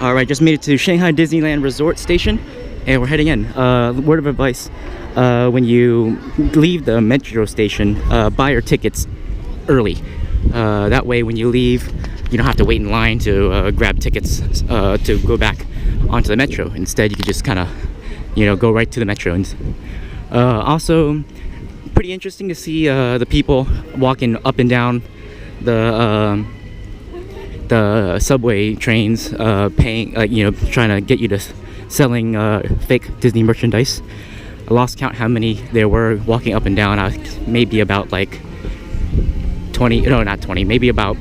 Alright, just made it to Shanghai Disneyland Resort Station, and we're heading in. Word of advice, when you leave the metro station, buy your tickets early. That way when you leave, you don't have to wait in line to grab tickets to go back onto the metro. Instead, you can just kind of, go right to the metro. And also, pretty interesting to see the people walking up and down the subway trains, paying, trying to get you to selling fake Disney merchandise. I lost count how many there were walking up and down. Maybe about like 20, no, not 20, maybe about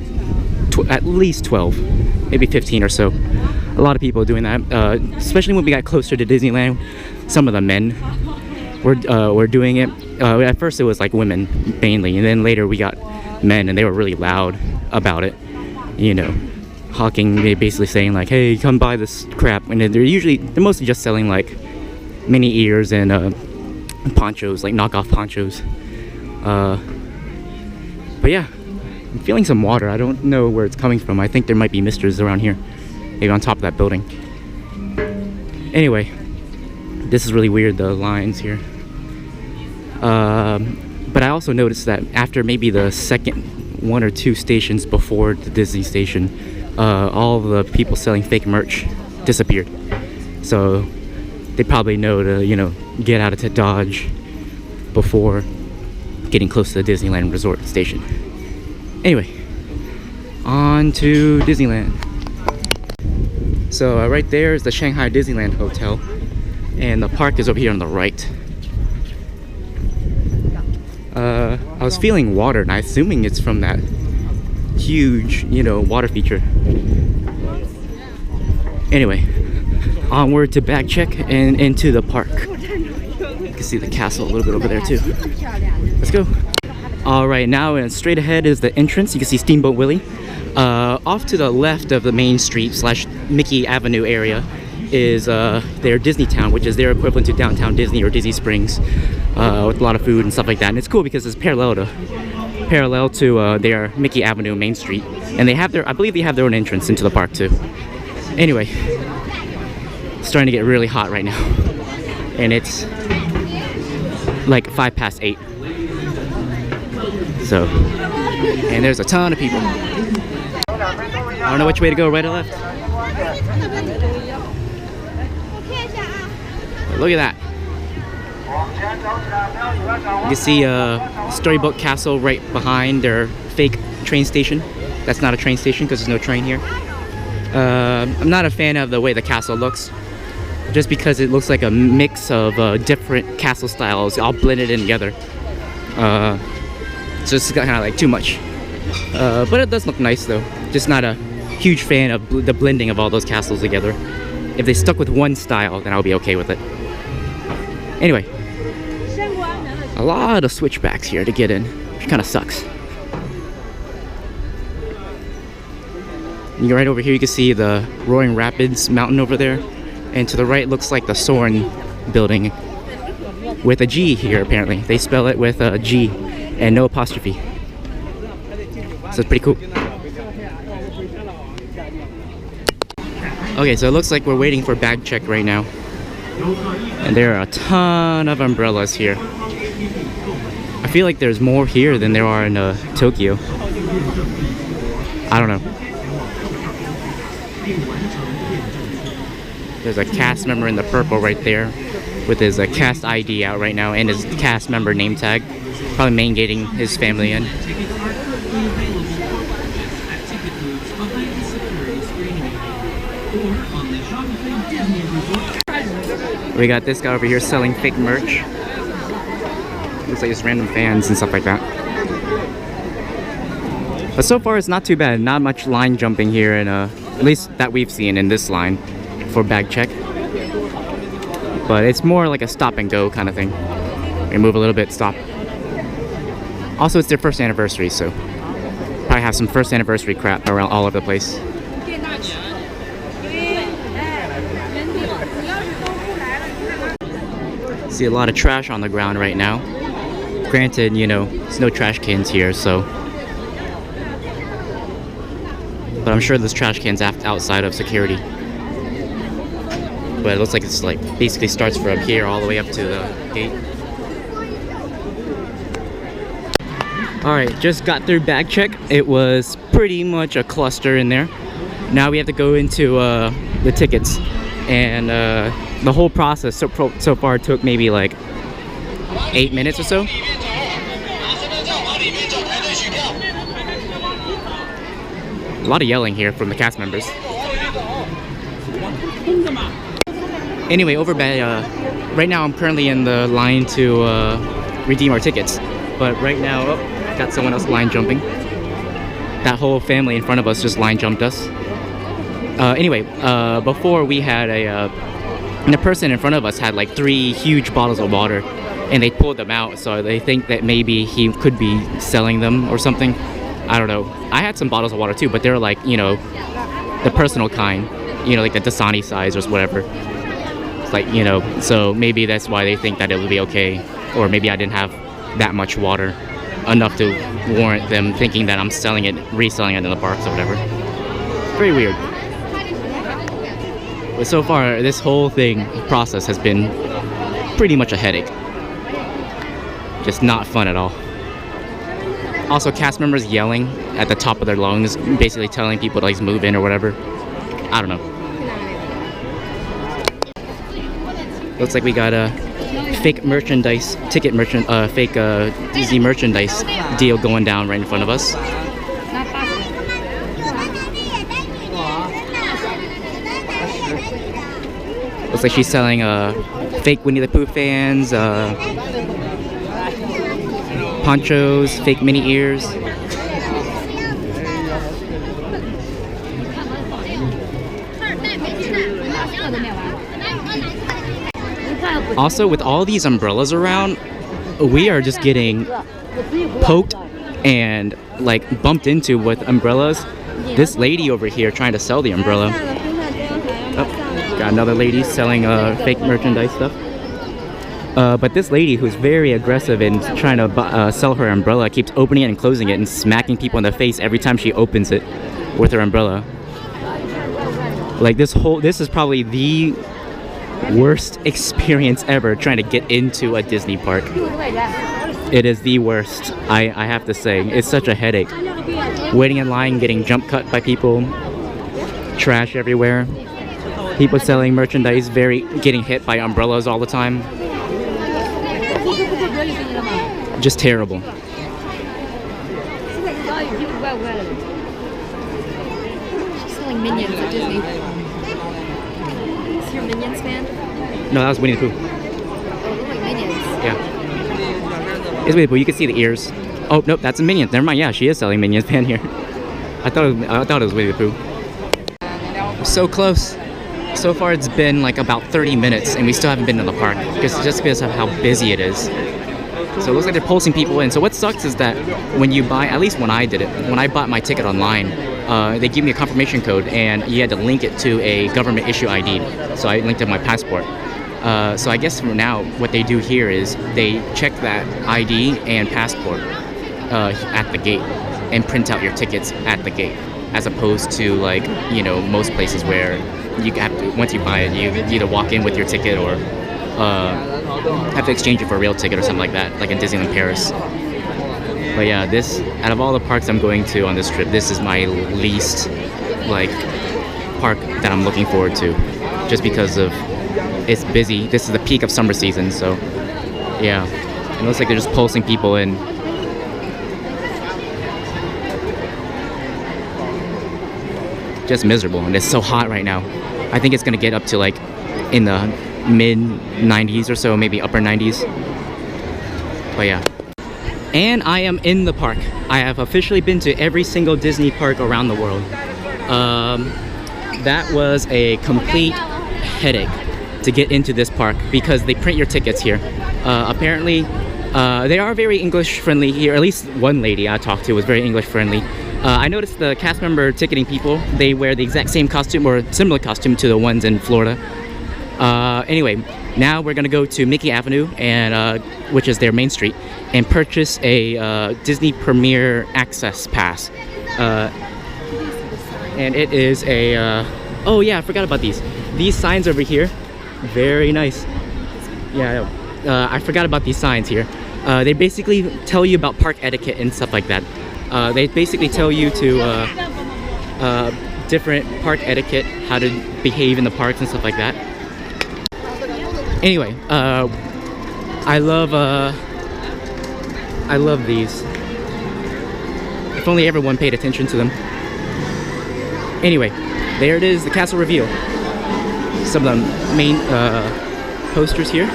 at least 12, maybe 15 or so. A lot of people doing that, especially when we got closer to Disneyland. Some of the men were doing it. At first it was like women mainly, and then later we got men, and they were really loud about it, hawking, basically saying like, hey, come buy this crap. And they're mostly just selling like mini ears and ponchos, like knockoff ponchos. But yeah, I'm feeling some water. I don't know where it's coming from. I think there might be misters around here, maybe on top of that building. Anyway, this is really weird, the lines here. But I also noticed that after maybe the second one or two stations before the Disney station, all the people selling fake merch disappeared. So they probably know to, get out of Dodge before getting close to the Disneyland Resort station. Anyway, on to Disneyland. So right there is the Shanghai Disneyland Hotel, and the park is over here on the right. I was feeling water, and I'm assuming it's from that huge, water feature. Anyway, onward to bag check and into the park. You can see the castle a little bit over there too. Let's go. Alright, now and straight ahead is the entrance. You can see Steamboat Willie. Off to the left of the main street / Mickey Avenue area is their Disney Town, which is their equivalent to downtown Disney or Disney Springs, with a lot of food and stuff like that. And it's cool because it's parallel to their Mickey Avenue main street, and I believe they have their own entrance into the park too. Anyway, it's starting to get really hot right now, and it's like 8:05. So, and there's a ton of people. I don't know which way to go, right or left. But look at that. You can see Storybook Castle right behind their fake train station. That's not a train station because there's no train here. I'm not a fan of the way the castle looks, just because it looks like a mix of different castle styles all blended in together. So it's kind of like too much. But it does look nice though. Just not a huge fan of the blending of all those castles together. If they stuck with one style, then I'll be okay with it. Anyway, a lot of switchbacks here to get in, which kind of sucks. And right over here you can see the Roaring Rapids mountain over there, and to the right looks like the Soarin' building with a G here. Apparently they spell it with a G and no apostrophe, so it's pretty cool. Okay, so it looks like we're waiting for bag check right now, and there are a ton of umbrellas here. I feel like there's more here than there are in Tokyo. I don't know. There's a cast member in the purple right there with his cast ID out right now and his cast member name tag. Probably main gating his family in. We got this guy over here selling fake merch. Looks like just random fans and stuff like that. But so far it's not too bad. Not much line jumping here, and at least that we've seen in this line for bag check. But it's more like a stop and go kind of thing. We move a little bit, stop. Also, it's their first anniversary, so probably have some first anniversary crap around all over the place. See a lot of trash on the ground right now. Granted, there's no trash cans here, so. But I'm sure there's trash cans outside of security. but it looks like it's like basically starts from here all the way up to the gate. Alright, just got through bag check. It was pretty much a cluster in there. Now we have to go into the tickets, and the whole process so far took maybe like 8 minutes or so. A lot of yelling here from the cast members. Anyway, over by right now I'm currently in the line to redeem our tickets, but right now got someone else line jumping. That whole family in front of us just line jumped us. Anyway, before we had the person in front of us had like 3 huge bottles of water, and they pulled them out, so they think that maybe he could be selling them or something. I don't know. I had some bottles of water too, but they're like, you know, the personal kind, you know, like the Dasani size or whatever. It's like, you know, so maybe that's why they think that it would be okay, or maybe I didn't have that much water, enough to warrant them thinking that I'm selling it, reselling it in the parks or whatever. Very weird. But so far, this whole process has been pretty much a headache. Just not fun at all. Also, cast members yelling at the top of their lungs, basically telling people to like move in or whatever. I don't know. Looks like we got a fake merchandise, fake Disney merchandise deal going down right in front of us. Looks like she's selling fake Winnie the Pooh fans, ponchos, fake mini ears. Also, with all these umbrellas around, we are just getting poked and like bumped into with umbrellas. This lady over here trying to sell the umbrella. Oh, got another lady selling fake merchandise stuff. But this lady, who's very aggressive in trying to sell her umbrella, keeps opening it and closing it and smacking people in the face every time she opens it with her umbrella. Like this is probably the worst experience ever trying to get into a Disney park. It is the worst, I have to say. It's such a headache. Waiting in line, getting jump cut by people, trash everywhere, people selling merchandise, getting hit by umbrellas all the time. Just terrible. She's selling Minions at Disney. Is your Minions fan? No, that was Winnie the Pooh. Oh, look like Minions. Yeah. It's Winnie the Pooh. You can see the ears. Oh, nope, that's a Minions. Never mind. Yeah, she is selling Minions fan here. I thought it was Winnie the Pooh. So close. So far, it's been like about 30 minutes, and we still haven't been to the park just because of how busy it is. So it looks like they're pulsing people in. So what sucks is that when you buy, at least when I did it, when I bought my ticket online, they give me a confirmation code, and you had to link it to a government issue ID. So I linked it to my passport. So I guess for now, what they do here is they check that ID and passport at the gate and print out your tickets at the gate, as opposed to like, you know, most places where you have to, once you buy it, you either walk in with your ticket or have to exchange it for a real ticket or something like that, like in Disneyland Paris. But yeah, this, out of all the parks I'm going to on this trip, this is my least like park that I'm looking forward to, just because of it's busy. This is the peak of summer season, so yeah, it looks like they're just pulsing people in. Just miserable, and it's so hot right now. I think it's gonna get up to like in the mid 90s or so, maybe upper 90s. But yeah. And I am in the park. I have officially been to every single Disney park around the world. That was a complete headache to get into this park because they print your tickets here. Apparently, they are very English friendly here. At least one lady I talked to was very English friendly. I noticed the cast member ticketing people, they wear the exact same costume or similar costume to the ones in Florida. Anyway, now we're gonna go to Mickey Avenue, and which is their main street, and purchase a Disney Premier Access Pass. And it is a, oh yeah, I forgot about these. These signs over here Very nice. Yeah, I forgot about these signs here. They basically tell you about park etiquette and stuff like that. They basically tell you to different park etiquette, how to behave in the parks and stuff like that. Anyway, I love these. If only everyone paid attention to them. Anyway, there it is, the castle reveal. Some of the main posters here.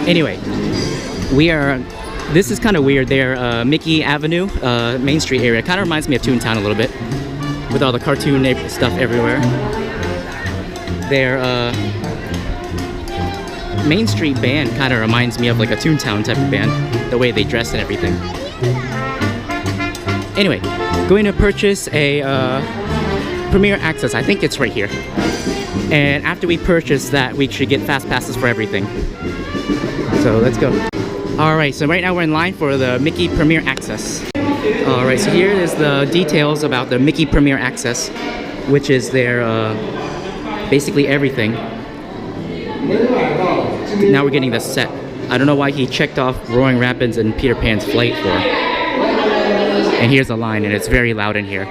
Anyway, this is kind of weird there, Mickey Avenue, Main Street area. Kind of reminds me of Toontown a little bit, with all the cartoon stuff everywhere. Their Main Street band kind of reminds me of like a Toontown type of band, the way they dress and everything. Anyway, going to purchase a Premier Access. I think it's right here. And after we purchase that, we should get fast passes for everything. So let's go. Alright, so right now we're in line for the Mickey Premier Access. Alright, so here is the details about the Mickey Premier Access, which is their basically everything. Now we're getting the set. I don't know why he checked off Roaring Rapids and Peter Pan's Flight for. And here's the line, and it's very loud in here.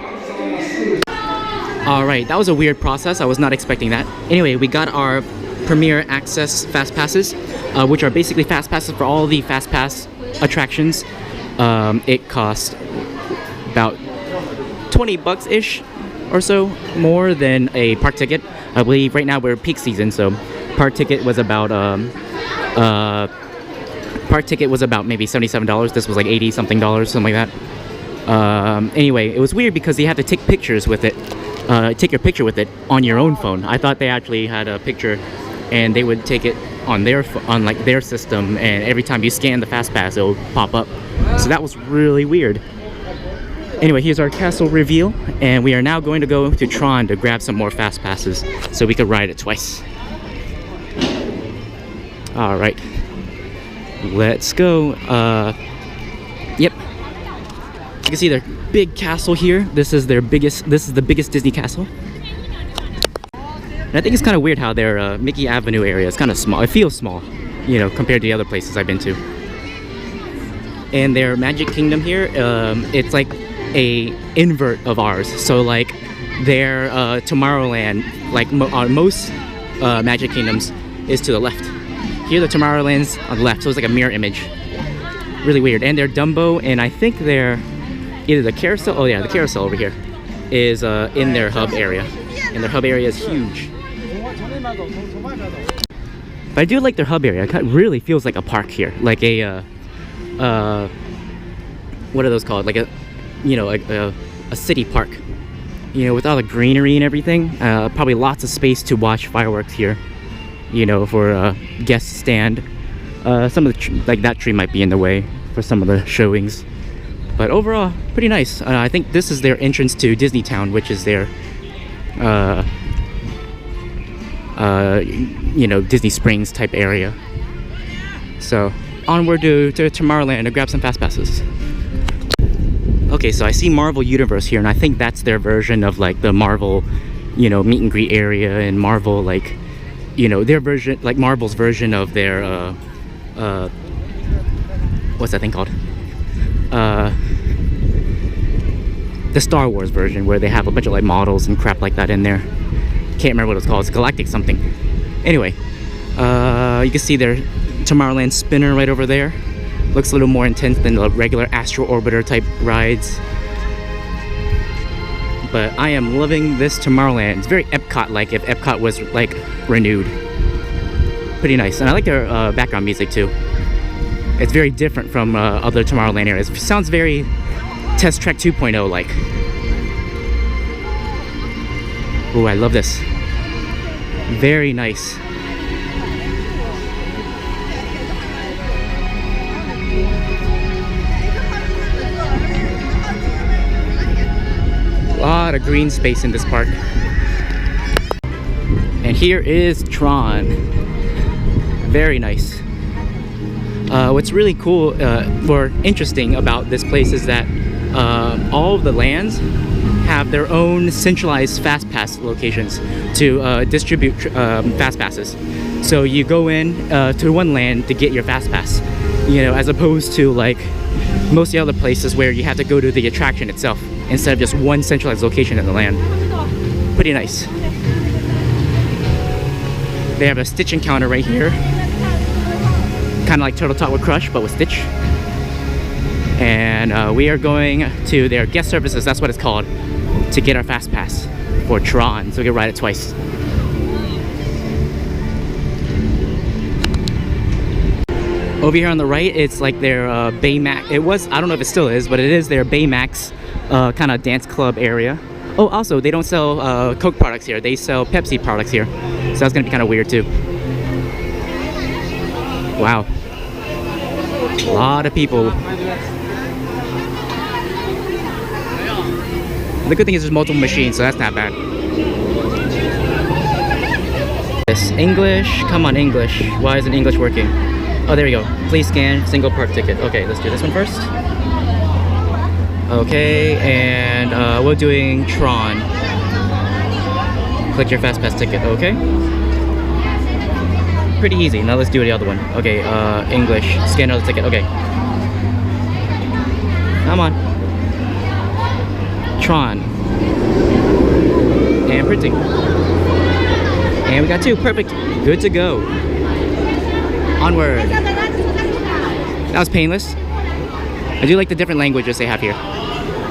Alright, that was a weird process. I was not expecting that. Anyway, we got our Premier Access Fast Passes, which are basically Fast Passes for all the Fast Pass attractions. It cost about 20 bucks-ish or so more than a park ticket. I believe right now we're peak season, so park ticket was about maybe $77. This was like $80 something, something like that. Anyway, it was weird because you had to take pictures with it. Take your picture with it on your own phone. I thought they actually had a picture and they would take it on their like their system, and every time you scan the fast pass it'll pop up. So that was really weird. Anyway, here's our castle reveal, and we are now going to go to Tron to grab some more fast passes so we could ride it twice. All right, let's go. Yep, you can see their big castle here. This is the biggest Disney castle. And I think it's kind of weird how their Mickey Avenue area is kind of small. It feels small, you know, compared to the other places I've been to. And their Magic Kingdom here, it's like a invert of ours. So like their Tomorrowland, like most Magic Kingdoms, is to the left. Here the Tomorrowland's on the left, so it's like a mirror image. Really weird. And their Dumbo, and I think their either the carousel, oh yeah, the carousel over here is in their hub area. And their hub area is huge. But I do like their hub area. It really feels like a park here, like a what are those called? Like a, you know, like a city park. You know, with all the greenery and everything. Probably lots of space to watch fireworks here. You know, for guest stand. Some of the like that tree might be in the way for some of the showings. But overall, pretty nice. I think this is their entrance to Disneytown, which is their you know, Disney Springs type area. So onward to Tomorrowland to grab some fast passes. Okay, so I see Marvel Universe here, and I think that's their version of like the Marvel, you know, meet and greet area, and Marvel, like, you know, their version, like Marvel's version of their what's that thing called? The Star Wars version, where they have a bunch of like models and crap like that in there. Can't remember what it's called. It's Galactic something. Anyway, you can see their Tomorrowland spinner right over there. Looks a little more intense than the regular Astro Orbiter type rides. But I am loving this Tomorrowland. It's very Epcot-like, if Epcot was like renewed. Pretty nice. And I like their background music too. It's very different from other Tomorrowland areas. It sounds very Test Track 2.0 like. Ooh, I love this. Very nice. A lot of green space in this park. And here is Tron. Very nice. What's really cool or interesting about this place is that all of the lands have their own centralized fast pass locations to distribute fast passes. So you go in to one land to get your fast pass, you know, as opposed to like most of the other places where you have to go to the attraction itself instead of just one centralized location in the land. Pretty nice. They have a Stitch encounter right here, kind of like Turtle Talk with Crush, but with Stitch. And we are going to their guest services, that's what it's called, to get our fast pass for Tron, so we can ride it twice. Over here on the right, it's like their Baymax. It was, I don't know if it still is, but it is their Baymax kind of dance club area. Oh, also, they don't sell Coke products here. They sell Pepsi products here. So that's gonna be kind of weird too. Wow. A lot of people. The good thing is there's multiple machines, so that's not bad. This English, come on English. Why isn't English working? Oh, there we go. Please scan single park ticket. Okay, let's do this one first. Okay, and we're doing Tron. Click your fast pass ticket. Okay. Pretty easy. Now let's do the other one. Okay, English. Scan another ticket. Okay. Come on. Tron. And printing. And we got 2. Perfect. Good to go. Onward. That was painless. I do like the different languages they have here.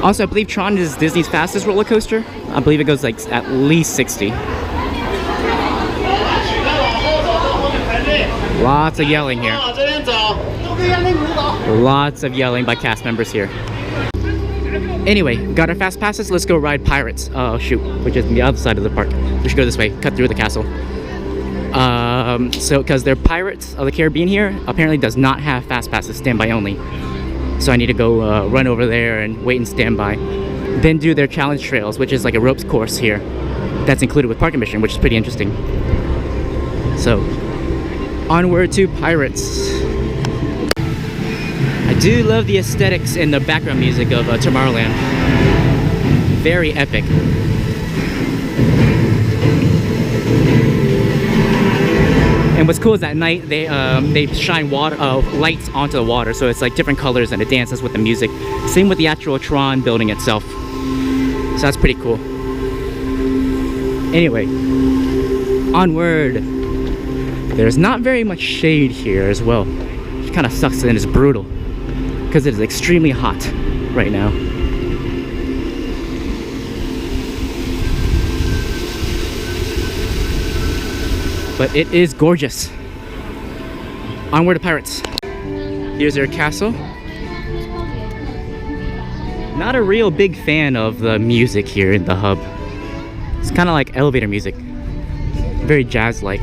Also, I believe Tron is Disney's fastest roller coaster. I believe it goes like at least 60. Lots of yelling here. Lots of yelling by cast members here. Anyway, got our fast passes. Let's go ride Pirates. Oh shoot, which is on the other side of the park. We should go this way, cut through the castle. So because they're Pirates of the Caribbean here, apparently does not have fast passes, standby only. So I need to go run over there and wait and stand by. Then do their challenge trails, which is like a ropes course here. That's included with park admission, which is pretty interesting. So, onward to Pirates. I do love the aesthetics and the background music of Tomorrowland. Very epic. And what's cool is at night they shine water lights onto the water, so it's like different colors and it dances with the music. Same with the actual Tron building itself. So that's pretty cool. Anyway, onward. There's not very much shade here as well, which kind of sucks and is brutal because it is extremely hot right now. But it is gorgeous. Onward to Pirates. Here's their castle. Not a real big fan of the music here in the hub. It's kind of like elevator music. Very jazz-like.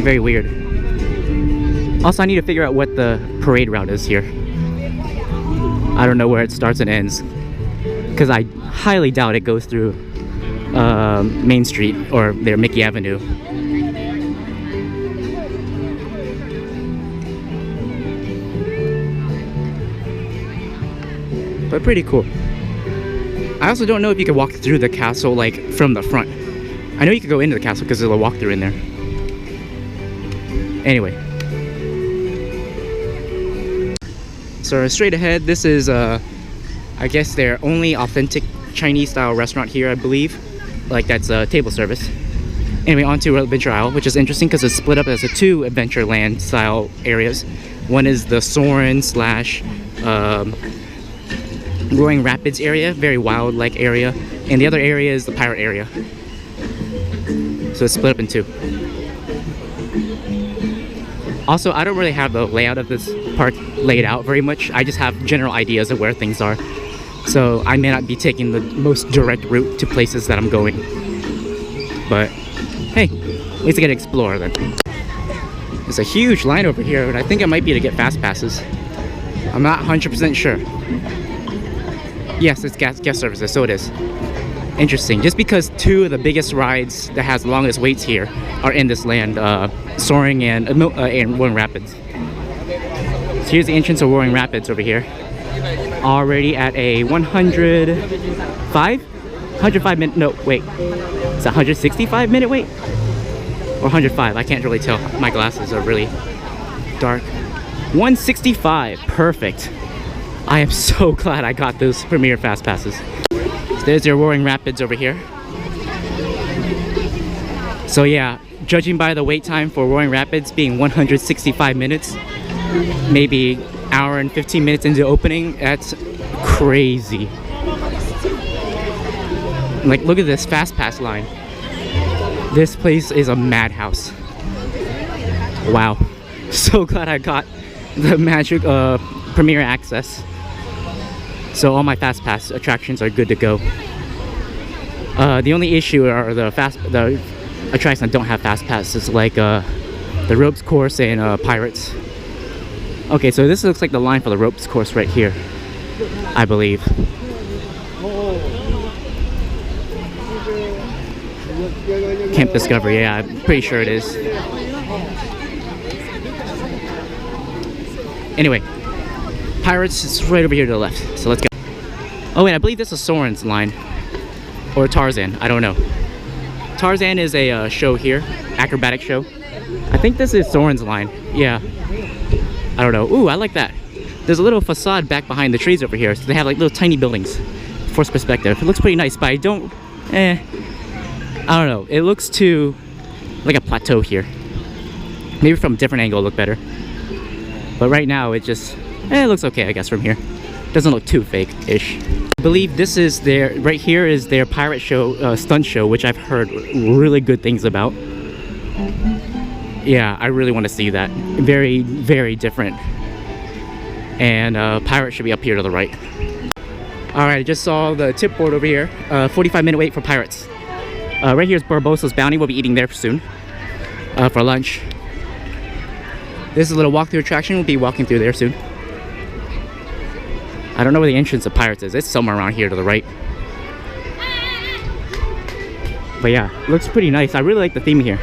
Very weird. Also, I need to figure out what the parade route is here. I don't know where it starts and ends, because I highly doubt it goes through Main Street or their Mickey Avenue. But pretty cool. I also don't know if you can walk through the castle like from the front. I know you can go into the castle because there's a walkthrough in there. Anyway. So straight ahead, this is I guess their only authentic Chinese style restaurant here, I believe. Like that's table service. Anyway, on to Adventure Isle, which is interesting because it's split up as 2 Adventureland style areas. One is the Soarin' / Roaring Rapids area, very wild-like area, and the other area is the pirate area. So it's split up in 2. Also, I don't really have the layout of this park laid out very much. I just have general ideas of where things are. So I may not be taking the most direct route to places that I'm going. But hey, at least I get to explore then. There's a huge line over here, and I think it might be to get fast passes. I'm not 100% sure. Yes, it's guest services, so it is. Interesting. Just because 2 of the biggest rides that has the longest waits here are in this land, Soaring and Roaring Rapids. So here's the entrance of Roaring Rapids over here. Already at a 105 minute, no, wait. It's a 165 minute wait? Or 105, I can't really tell. My glasses are really dark. 165, perfect. I am so glad I got those Premier Fast Passes. So there's your Roaring Rapids over here. So yeah, judging by the wait time for Roaring Rapids being 165 minutes, maybe hour and 15 minutes into opening, that's crazy. Like, look at this Fast Pass line. This place is a madhouse. Wow. So glad I got the magic Premier Access. So all my Fast Pass attractions are good to go. The only issue are the attractions that don't have Fast Passes, like the ropes course and Pirates. Okay, so this looks like the line for the ropes course right here, I believe. Camp Discovery, yeah, I'm pretty sure it is. Anyway, Pirates is right over here to the left, so let's go. Oh wait, I believe this is Soren's line. Or Tarzan, I don't know. Tarzan is a show here, acrobatic show. I think this is Soren's line, yeah. I don't know. Ooh, I like that. There's a little facade back behind the trees over here, so they have like little tiny buildings. Forced perspective. It looks pretty nice, but I don't know. It looks too like a plateau here. Maybe from a different angle it'll look better. But right now it just it looks okay, I guess, from here. Doesn't look too fake-ish. I believe this is their right here is their pirate show, stunt show, which I've heard really good things about. Yeah, I really want to see that. Very, very different. And Pirate should be up here to the right. Alright, I just saw the tip board over here. 45-minute wait for Pirates. Right here is Barbossa's Bounty. We'll be eating there soon for lunch. This is a little walkthrough attraction. We'll be walking through there soon. I don't know where the entrance of Pirates is. It's somewhere around here to the right. But yeah, looks pretty nice. I really like the theme here.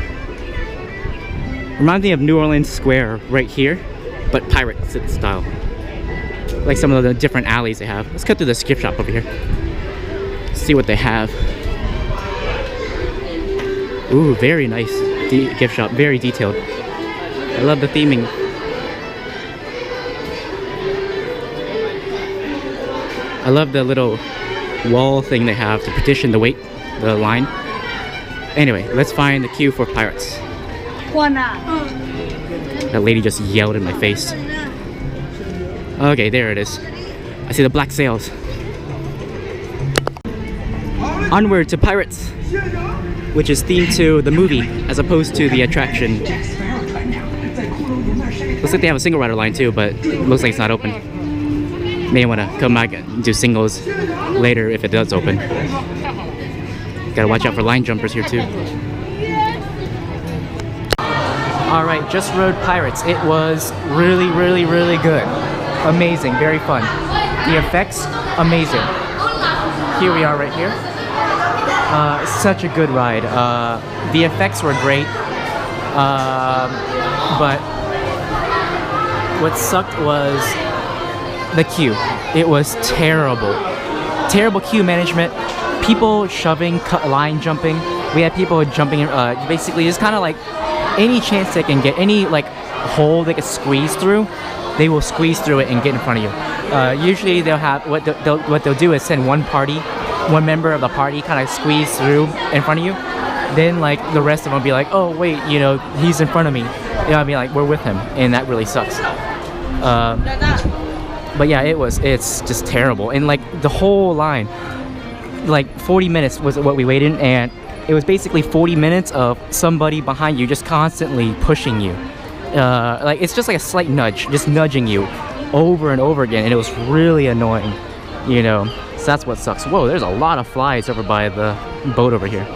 Reminds me of New Orleans Square right here, but pirate style. Like some of the different alleys they have. Let's cut through this gift shop over here. See what they have. Ooh, very nice gift shop. Very detailed. I love the theming. I love the little wall thing they have to partition the line. Anyway, let's find the queue for Pirates. That lady just yelled in my face. Okay, there it is. I see the black sails. Onward to Pirates, which is themed to the movie as opposed to the attraction. Looks like they have a single rider line too, but looks like it's not open. May want to come back and do singles later if it does open. Gotta watch out for line jumpers here too. Alright, just rode Pirates. It was really, really, really good. Amazing, very fun. The effects, amazing. Here we are right here. Such a good ride. The effects were great. But what sucked was the queue. It was terrible. Terrible queue management. People shoving, line jumping. We had people jumping, basically just kind of like any chance they can get, any like hole they can squeeze through, they will squeeze through it and get in front of you. Usually they'll have, what they'll do is send one member of the party kind of squeeze through in front of you. Then like the rest of them will be like, oh wait, you know, he's in front of me. You know, I'll be like, we're with him, and that really sucks. But yeah, it's just terrible. And like the whole line, like 40 minutes was what we waited, and it was basically 40 minutes of somebody behind you just constantly pushing you. Like it's just like a slight nudge, just nudging you over and over again, and it was really annoying, you know. So that's what sucks. Whoa, there's a lot of flies over by the boat over here.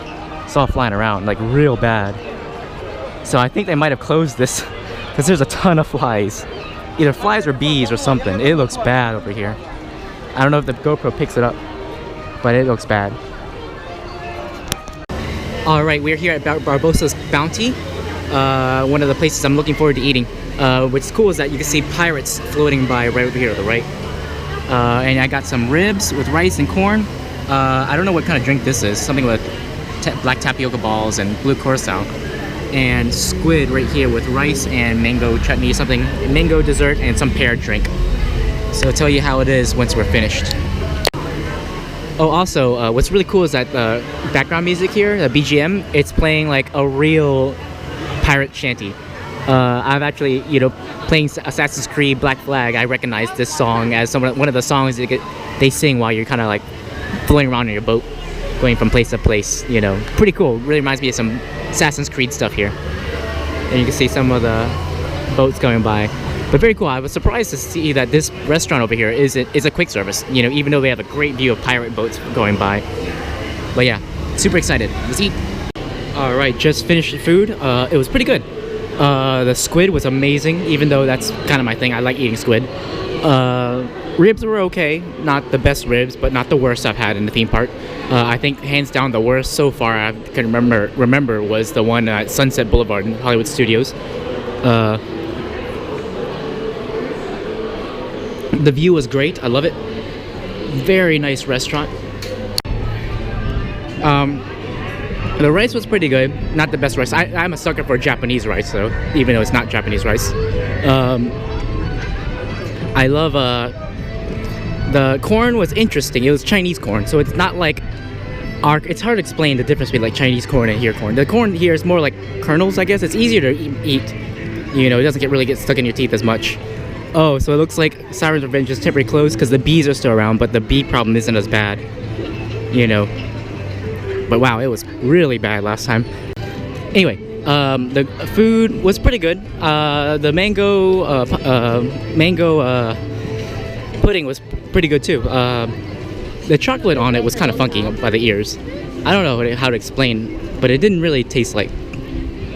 Saw flying around like real bad. So I think they might have closed this because there's a ton of flies. Either flies or bees or something. It looks bad over here. I don't know if the GoPro picks it up, but it looks bad. Alright, we're here at Barbossa's Bounty. One of the places I'm looking forward to eating. What's cool is that you can see pirates floating by right over here to the right. and I got some ribs with rice and corn. I don't know what kind of drink this is. Something with black tapioca balls and blue curacao. And squid right here with rice and mango chutney, something mango dessert and some pear drink. So I'll tell you how it is once we're finished. Oh, also, what's really cool is that the background music here, the BGM, it's playing like a real pirate shanty. I've actually, playing Assassin's Creed Black Flag, I recognize this song as one of the songs they sing while you're kind of like floating around in your boat, going from place to place. Pretty cool. Really reminds me of some Assassin's Creed stuff here. And you can see some of the boats going by. But very cool. I was surprised to see that this restaurant over here is a quick service. Even though they have a great view of pirate boats going by. But yeah, super excited. Let's eat. All right, just finished the food. It was pretty good. The squid was amazing, even though that's kind of my thing. I like eating squid. Ribs were okay. Not the best ribs, but not the worst I've had in the theme park. I think hands down the worst so far I can remember was the one at Sunset Boulevard in Hollywood Studios. The view was great. I love it. Very nice restaurant. The rice was pretty good. Not the best rice. I'm a sucker for Japanese rice, though, even though it's not Japanese rice. I love the corn was interesting. It was Chinese corn, so it's not like it's hard to explain the difference between like Chinese corn and here corn. The corn here is more like kernels, I guess. It's easier to eat. It doesn't really get stuck in your teeth as much. Oh, so it looks like Siren's Revenge is temporarily closed because the bees are still around, but the bee problem isn't as bad. But wow, it was really bad last time. Anyway, the food was pretty good. The mango pudding was pretty good too. The chocolate on it was kind of funky by the ears. I don't know how to explain, but it didn't really taste like,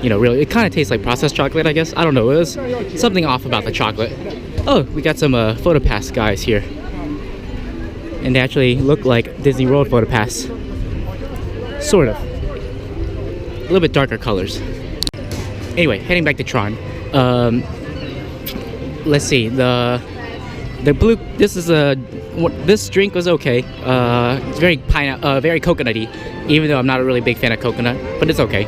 really. It kind of tastes like processed chocolate, I guess. I don't know. It was something off about the chocolate. Oh, we got some PhotoPass guys here, and they actually look like Disney World PhotoPass. Sort of. A little bit darker colors. Anyway, heading back to Tron. Let's see. The blue. This drink was okay. It's very very coconutty. Even though I'm not a really big fan of coconut, but it's okay.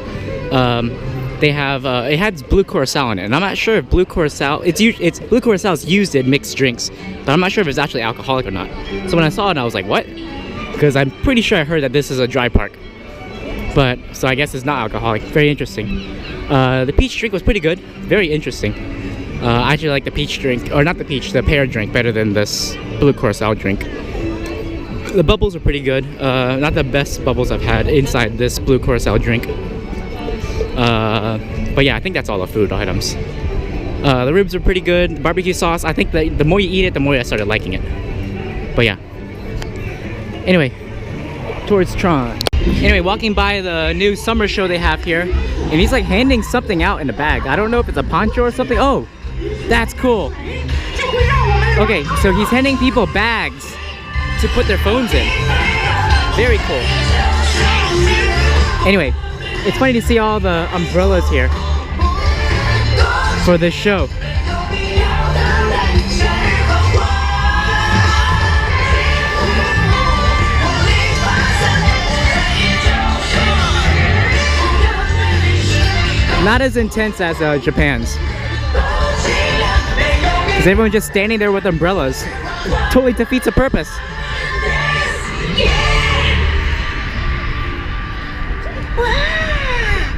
They have it has blue curacao in it, and I'm not sure if blue curacao. It's blue curacao is used in mixed drinks, but I'm not sure if it's actually alcoholic or not. So when I saw it, I was like, what? Because I'm pretty sure I heard that this is a dry park. But, so I guess it's not alcoholic. Very interesting. The peach drink was pretty good. Very interesting. I actually like the peach drink, or not the peach, the pear drink better than this blue curacao drink. The bubbles are pretty good. Not the best bubbles I've had inside this blue curacao drink. But yeah, I think that's all the food items. The ribs are pretty good. The barbecue sauce, I think that the more you eat it, the more I started liking it. But yeah. Anyway, towards Tron. Anyway, walking by the new summer show they have here, and he's like handing something out in a bag. I don't know if it's a poncho or something. Oh, that's cool. Okay, so he's handing people bags to put their phones in. Very cool. Anyway, it's funny to see all the umbrellas here for this show. Not as intense as Japan's. Because everyone's just standing there with umbrellas. Totally defeats the purpose.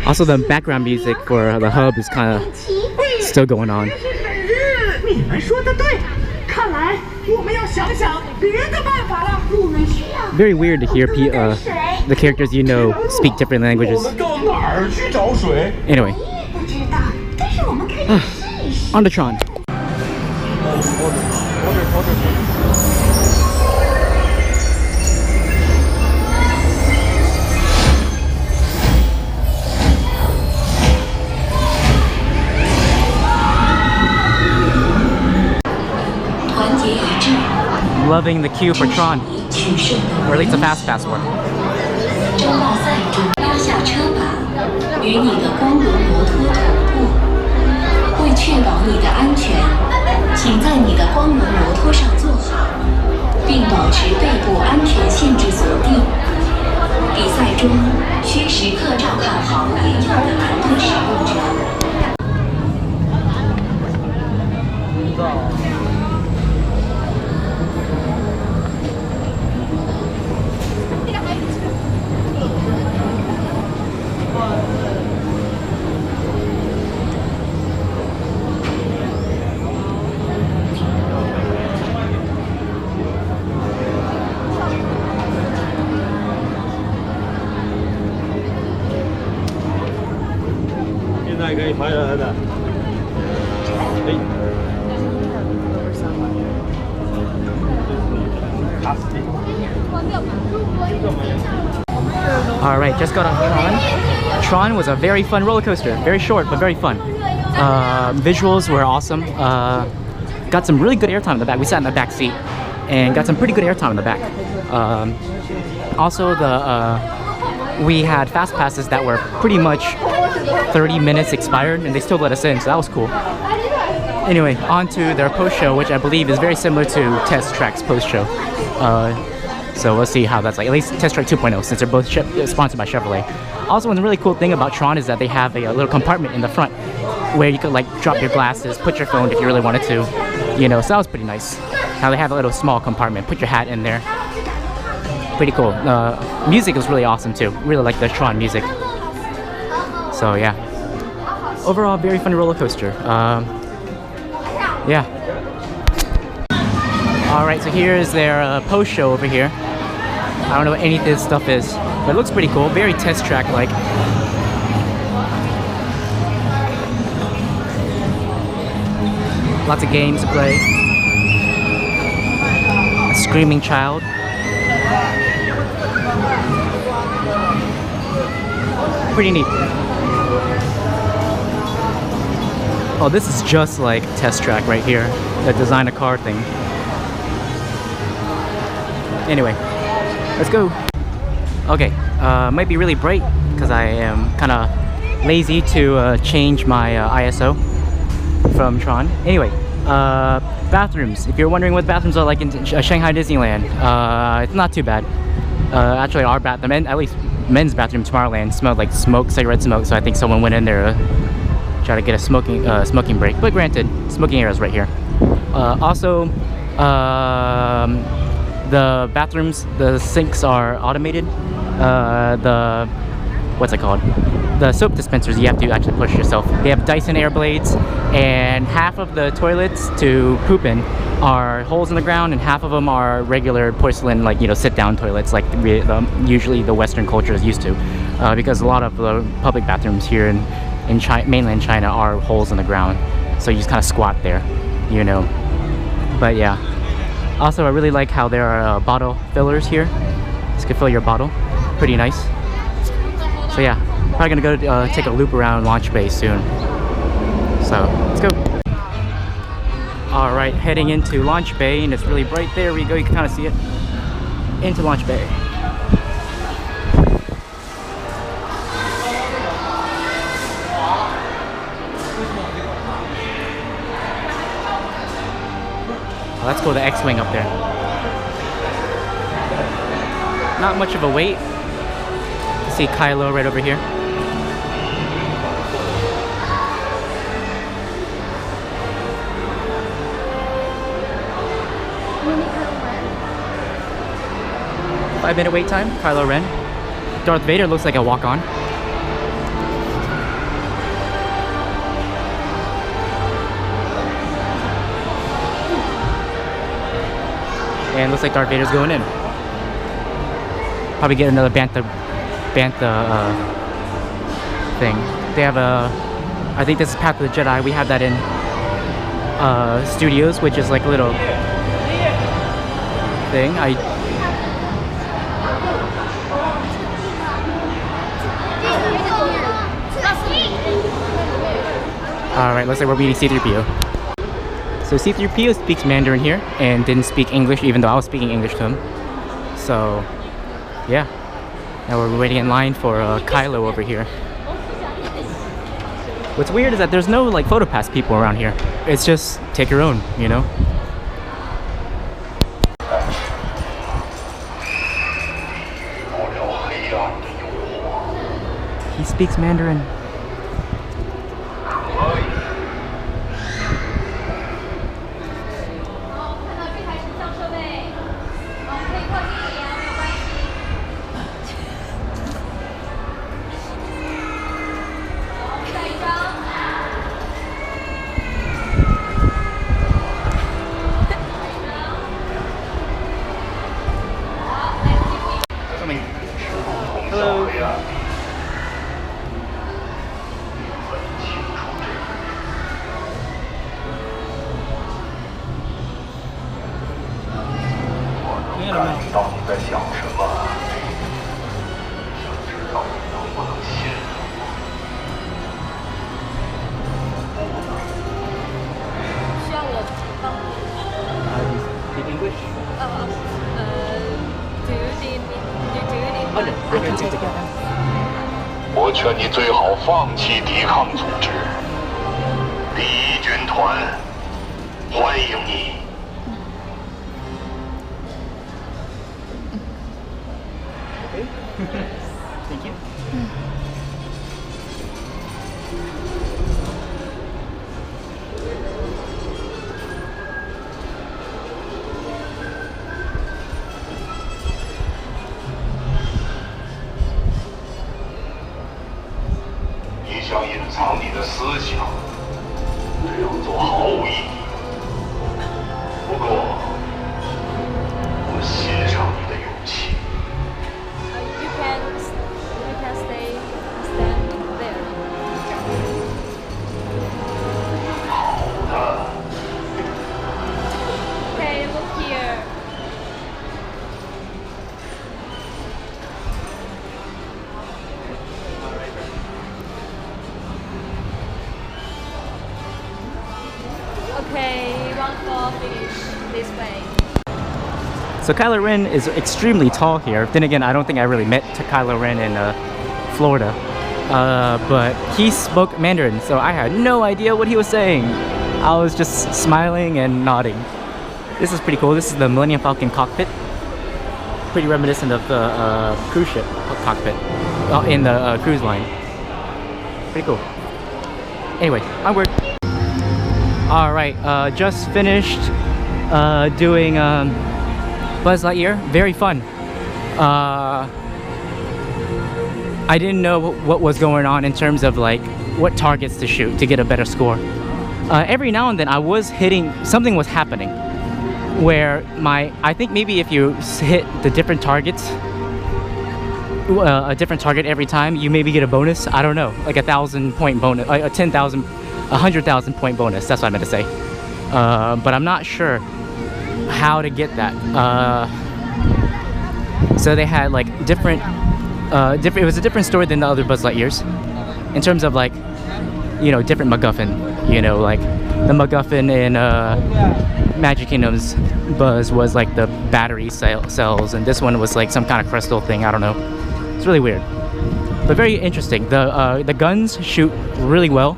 Also, the background music for the hub is kind of still going on. Very weird to hear the characters speak different languages. Anyway, on to Tron. Loving the queue for Tron, or at least a fast pass one. 为确保你的安全，请在你的光轮摩托上坐好，怀了的。哎。All right, just got on Tron. Tron was a very fun roller coaster. Very short, but very fun. Visuals were awesome. Got some really good airtime in the back. We sat in the back seat and got some pretty good airtime in the back. Also, we had fast passes that were pretty much 30 minutes expired, and they still let us in, so that was cool. Anyway, on to their post-show, which I believe is very similar to Test Track's post-show. So we'll see how that's like, at least Test Track 2.0, since they're both sponsored by Chevrolet. Also, one really cool thing about Tron is that they have a little compartment in the front where you could like drop your glasses, put your phone if you really wanted to, you know, so that was pretty nice. How they have a little small compartment, put your hat in there. Pretty cool. Music was really awesome too. Really like the Tron music. So yeah. Overall, very fun roller coaster. Yeah. Alright, so here's their post show over here. I don't know what any of this stuff is, but it looks pretty cool. Very Test Track like. Lots of games to play. A screaming child. Pretty neat. Oh, this is just like Test Track right here. The design a car thing. Anyway, let's go. Okay, might be really bright because I am kind of lazy to change my ISO from Tron. Anyway, bathrooms. If you're wondering what bathrooms are like in Shanghai Disneyland, it's not too bad. Actually, our bathroom, and at least men's bathroom Tomorrowland, smelled like smoke, cigarette smoke. So I think someone went in there to try to get a smoking break. But granted, smoking area is right here. Also, the bathrooms, the sinks are automated. What's it called? The soap dispensers you have to actually push yourself. They have Dyson air blades, and half of the toilets to poop in are holes in the ground, and half of them are regular porcelain, like, you know, sit-down toilets, like usually the Western culture is used to, because a lot of the public bathrooms here in mainland China are holes in the ground, so you just kind of squat there, you know. But yeah. Also, I really like how there are bottle fillers here. Just can fill your bottle. Pretty nice. So yeah, probably gonna go take a loop around Launch Bay soon. So let's go. All right, heading into Launch Bay, and it's really bright. There we go. You can kind of see it. Into Launch Bay. Let's go to the X-Wing up there. Not much of a wait. See Kylo right over here. Five-minute wait time, Kylo Ren. Darth Vader looks like a walk-on. And looks like Darth Vader's going in. Probably get another Bantha thing. They have I think this is Path of the Jedi. We have that in Studios, which is like a little thing. Alright, looks like we're meeting C-3PO. So C-3PO speaks Mandarin here and didn't speak English, even though I was speaking English to him. So, yeah. Now we're waiting in line for Kylo over here. What's weird is that there's no like PhotoPass people around here. It's just take your own, you know? He speaks Mandarin. dancing together. 我劝你最好放弃抵抗组织。第一军团，欢迎你。Thank you. 你想隐藏你的思想，这样做毫无意义。不过，我欣赏你的勇气。You can stand there. 好的。 Okay, look here. Okay, round 4 finish this way. So Kylo Ren is extremely tall here. Then again, I don't think I really met Kylo Ren in Florida. But he spoke Mandarin, so I had no idea what he was saying. I was just smiling and nodding. This is pretty cool. This is the Millennium Falcon cockpit. Pretty reminiscent of the cruise ship cockpit in the cruise line. Pretty cool. Anyway, onward. Alright, just finished doing Buzz Lightyear. Very fun. I didn't know what was going on in terms of like what targets to shoot to get a better score. Every now and then I was hitting, something was happening where I think maybe if you hit the different targets, a different target every time, you maybe get a bonus. I don't know, like 1,000 point bonus, like a 10,000, 100,000 point bonus. That's what I meant to say. But I'm not sure how to get that. So they had like different. It was a different story than the other Buzz Lightyears, in terms of like, you know, different MacGuffin. You know, like the MacGuffin in Magic Kingdom's Buzz was like the battery cells, and this one was like some kind of crystal thing. I don't know. It's really weird, but very interesting. The guns shoot really well.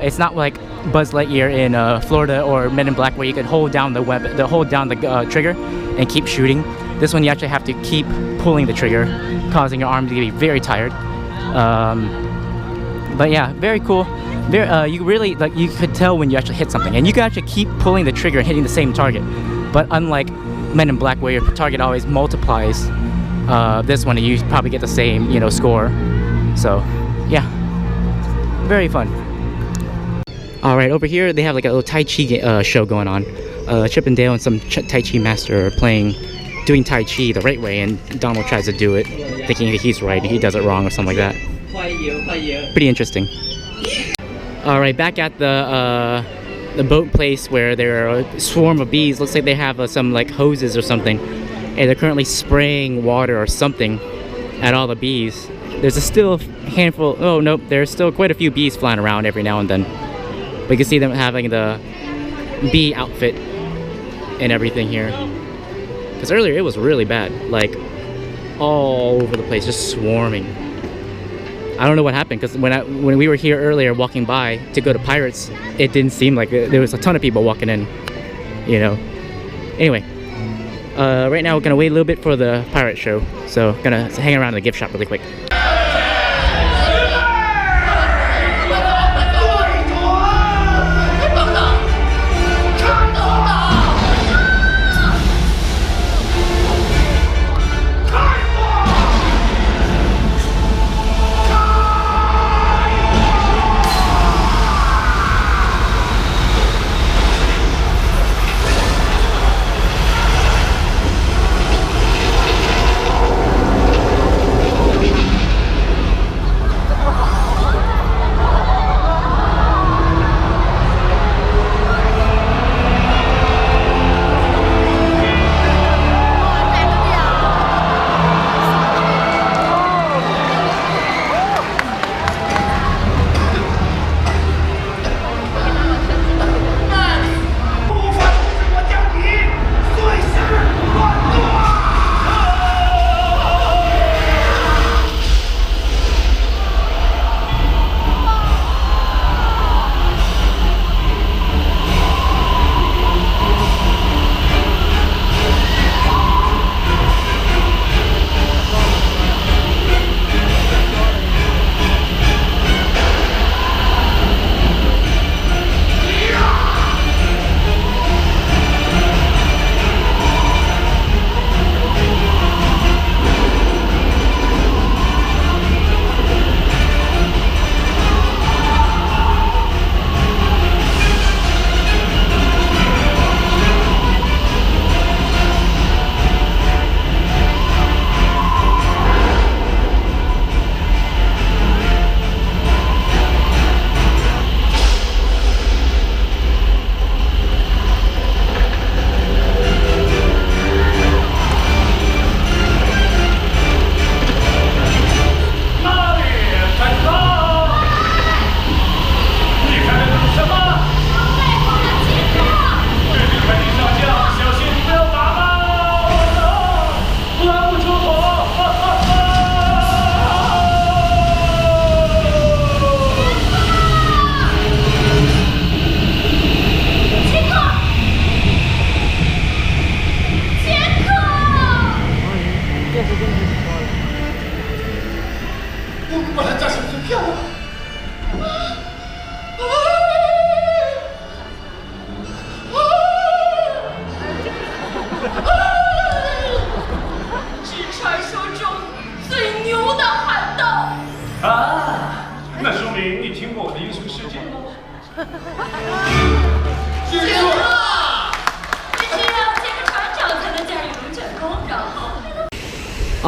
It's not like Buzz Lightyear in Florida or Men in Black where you could hold down the trigger and keep shooting. This one you actually have to keep pulling the trigger, causing your arm to be very tired. But yeah, very cool. You really, like, you could tell when you actually hit something, and you can actually keep pulling the trigger and hitting the same target. But unlike Men in Black where your target always multiplies, this one you probably get the same, you know, score. So yeah, very fun. All right, over here they have like a little Tai Chi show going on. Chip and Dale and some Tai Chi master are doing Tai Chi the right way, and Donald tries to do it, thinking that he's right and he does it wrong or something like that. Pretty interesting. All right, back at the boat place where there are a swarm of bees. Looks like they have some like hoses or something, and they're currently spraying water or something at all the bees. There's still a handful. Oh nope, there's still quite a few bees flying around every now and then. But you can see them having the bee outfit and everything here. Because earlier it was really bad, like all over the place, just swarming. I don't know what happened, because when we were here earlier walking by to go to Pirates, it didn't seem like there was a ton of people walking in, you know. Anyway, right now we're gonna wait a little bit for the pirate show, so gonna hang around in the gift shop really quick.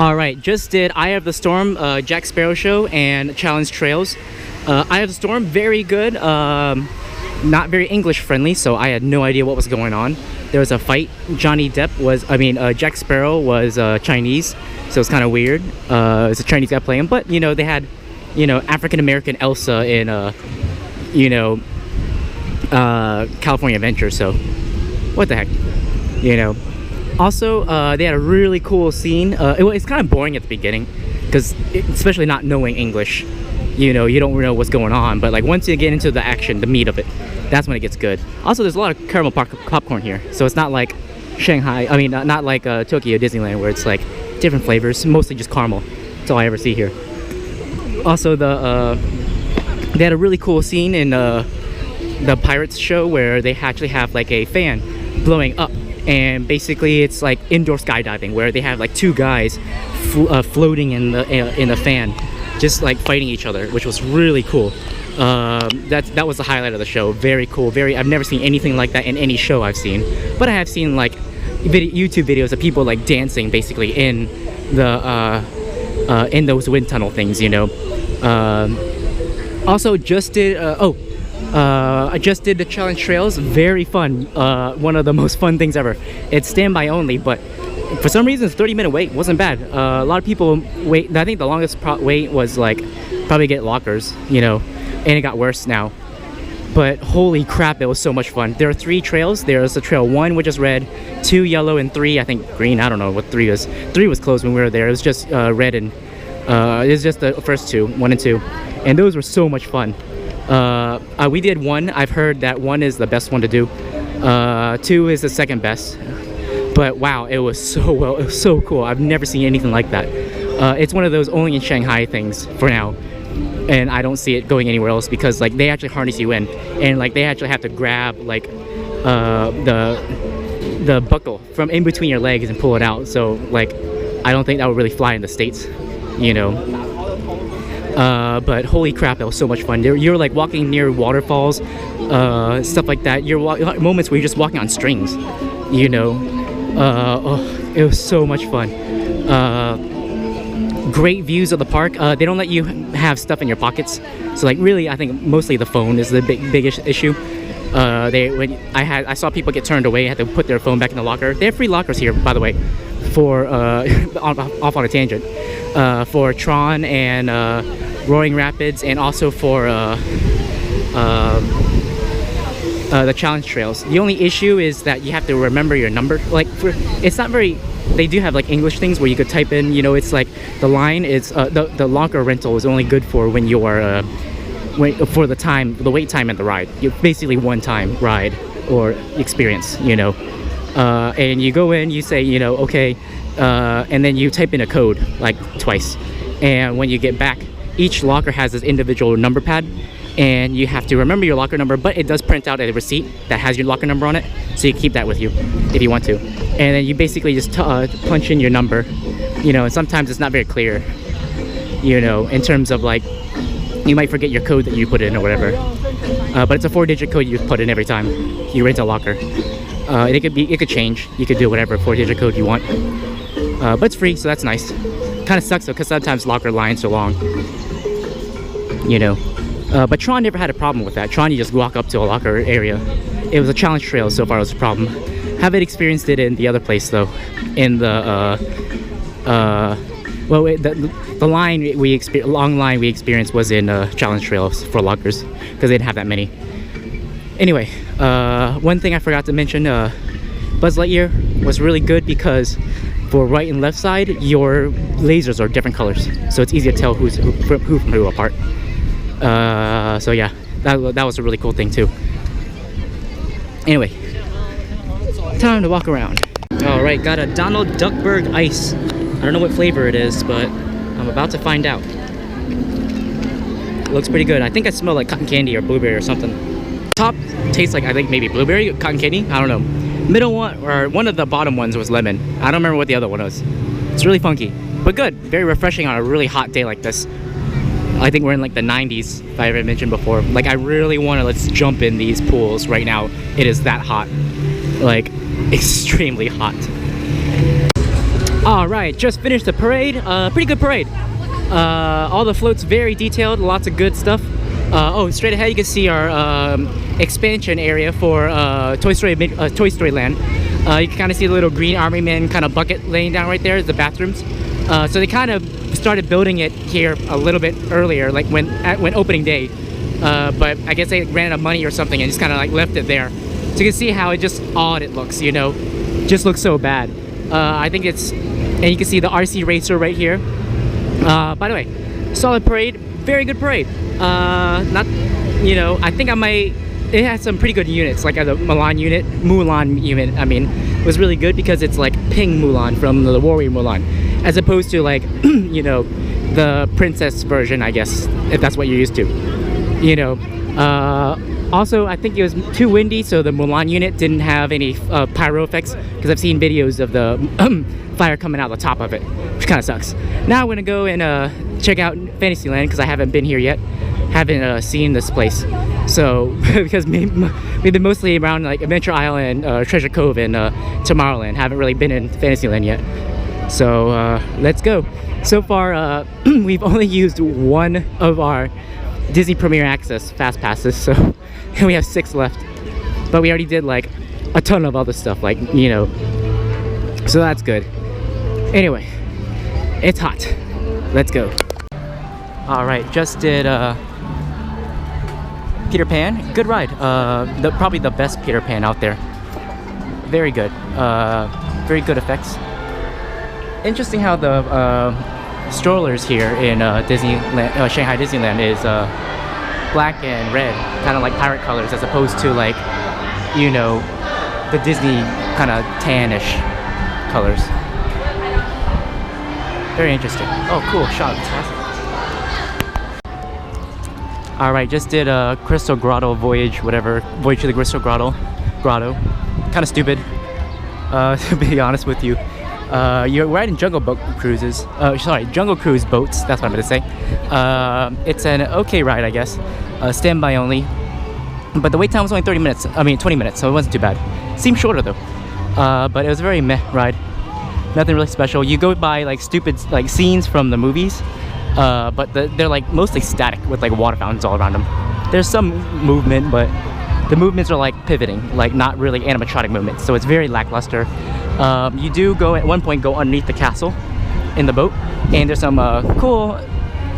All right, just did Eye of the Storm, Jack Sparrow show, and Challenge Trails. Eye of the Storm, very good. Not very English friendly, so I had no idea what was going on. There was a fight. Jack Sparrow was Chinese, so it's kind of weird. It's a Chinese guy playing, but you know they had, African American Elsa in, California Adventure. So, what the heck, Also, they had a really cool scene. It's kind of boring at the beginning, because especially not knowing English, you don't know what's going on. But like once you get into the action, the meat of it, that's when it gets good. Also, there's a lot of caramel popcorn here, so it's not like Shanghai. Not like Tokyo Disneyland where it's like different flavors, mostly just caramel. That's all I ever see here. Also, they had a really cool scene in the Pirates show where they actually have like a fan blowing up. And basically it's like indoor skydiving where they have like two guys floating in the fan, just like fighting each other, which was really cool. That was the highlight of the show. Very cool. I've never seen anything like that in any show I've seen, but I have seen like YouTube videos of people like dancing basically in those wind tunnel things. Also just did I just did the Challenge Trails. Very fun. One of the most fun things ever. It's standby only, but for some reason it's 30-minute wait. Wasn't bad. A lot of people wait. I think the longest wait was like probably get lockers, and it got worse now. But holy crap, it was so much fun. There are 3 trails. There's the trail 1, which is red, 2 yellow, and 3 I think green. I don't know what 3 was. 3 was closed when we were there. It was just red and it was just the first 2, 1 and 2, and those were so much fun. We did 1. I've heard that 1 is the best one to do. 2 is the second best. But wow, it was so cool. I've never seen anything like that. It's one of those only in Shanghai things for now, and I don't see it going anywhere else because like they actually harness you in, and like they actually have to grab like the buckle from in between your legs and pull it out. So like I don't think that would really fly in the States, But holy crap, that was so much fun. You're like walking near waterfalls, stuff like that. Moments where you're just walking on strings, it was so much fun. Great views of the park. They don't let you have stuff in your pockets, so like really I think mostly the phone is the biggest issue. I saw people get turned away, had to put their phone back in the locker. They have free lockers here, by the way, for off on a tangent, for Tron and Roaring Rapids, and also for the Challenge Trails. The only issue is that you have to remember your number. Like it's not very. They do have like English things where you could type in. It's like the line is the locker rental is only good for when you are for the wait time at the ride. You basically one-time ride or experience. And you go in, you say okay, and then you type in a code like twice, and when you get back, each locker has this individual number pad, and you have to remember your locker number, but it does print out a receipt that has your locker number on it, so you keep that with you if you want to. And then you basically just punch in your number, and sometimes it's not very clear, in terms of like, you might forget your code that you put in or whatever. But it's a 4-digit code you put in every time you rent a locker. It could change. You could do whatever 4-digit code you want. But it's free, so that's nice. Kind of sucks though, because sometimes locker lines are long. But Tron never had a problem with that. Tron, you just walk up to a locker area. It was a Challenge Trail so far was a problem. Haven't experienced it in the other place though. In the long line we experienced was in Challenge Trails for lockers, because they didn't have that many. Anyway, one thing I forgot to mention, Buzz Lightyear was really good because for right and left side, your lasers are different colors, so it's easy to tell who from who apart. So yeah, that was a really cool thing too. Anyway, time to walk around. All right, got a Donald Duckburg ice. I don't know what flavor it is, but I'm about to find out. It looks pretty good. I think I smell like cotton candy or blueberry or something. Top tastes like, I think maybe blueberry, cotton candy, I don't know. Middle one, or one of the bottom ones was lemon. I don't remember what the other one was. It's really funky, but good. Very refreshing on a really hot day like this. I think we're in like the 90s, if I ever mentioned before. Like I really want to let's jump in these pools right now. It is that hot, like extremely hot. All right, just finished the parade. Pretty good parade. All the floats very detailed, lots of good stuff. Oh, straight ahead you can see our expansion area for Toy Story Land. You can kind of see the little green army man kind of bucket laying down right there, the bathrooms. So they kind of started building it here a little bit earlier, like when opening day. But I guess they ran out of money or something and just kind of like left it there. So you can see how just odd it looks, you know, just looks so bad. I think it's, and you can see the RC Racer right here. By the way, solid parade, very good parade. Not, you know, I think I might, it had some pretty good units, like the Mulan unit, I mean, was really good because it's like Pink Mulan from the Warrior Mulan, as opposed to like, you know, the princess version, I guess, if that's what you're used to, you know. Also, I think it was too windy, so the Mulan unit didn't have any pyro effects, because I've seen videos of the fire coming out the top of it, which kind of sucks. Now I'm gonna go and check out Fantasyland, because I haven't been here yet, haven't seen this place. So, because we've been mostly around like Adventure Island, Treasure Cove, and Tomorrowland. Haven't really been in Fantasyland yet. So let's go. So far, we've only used one of our Disney Premier Access Fast Passes, so we have 6 left. But we already did like a ton of other stuff, like, you know, so that's good. Anyway, it's hot. Let's go. All right, just did Peter Pan. Good ride. Probably the best Peter Pan out there. Very good. Very good effects. Interesting how the strollers here in Disneyland, Shanghai Disneyland is black and red, kind of like pirate colors, as opposed to like, you know, the Disney kind of tannish colors. Very interesting. Oh, cool shot. All right, just did a Crystal Grotto voyage, whatever, voyage to the Crystal Grotto. Kind of stupid, to be honest with you. You're riding Jungle Boat cruises. Jungle Cruise boats. That's what I'm gonna say. It's an okay ride, I guess. Standby only. But the wait time was only 20 minutes, so it wasn't too bad. Seemed shorter though. But it was a very meh ride. Nothing really special. You go by like stupid like scenes from the movies, but they're like mostly static with like water fountains all around them. There's some movement, but the movements are like pivoting, like not really animatronic movements. So it's very lackluster. You do go at one point go underneath the castle in the boat, and there's some cool,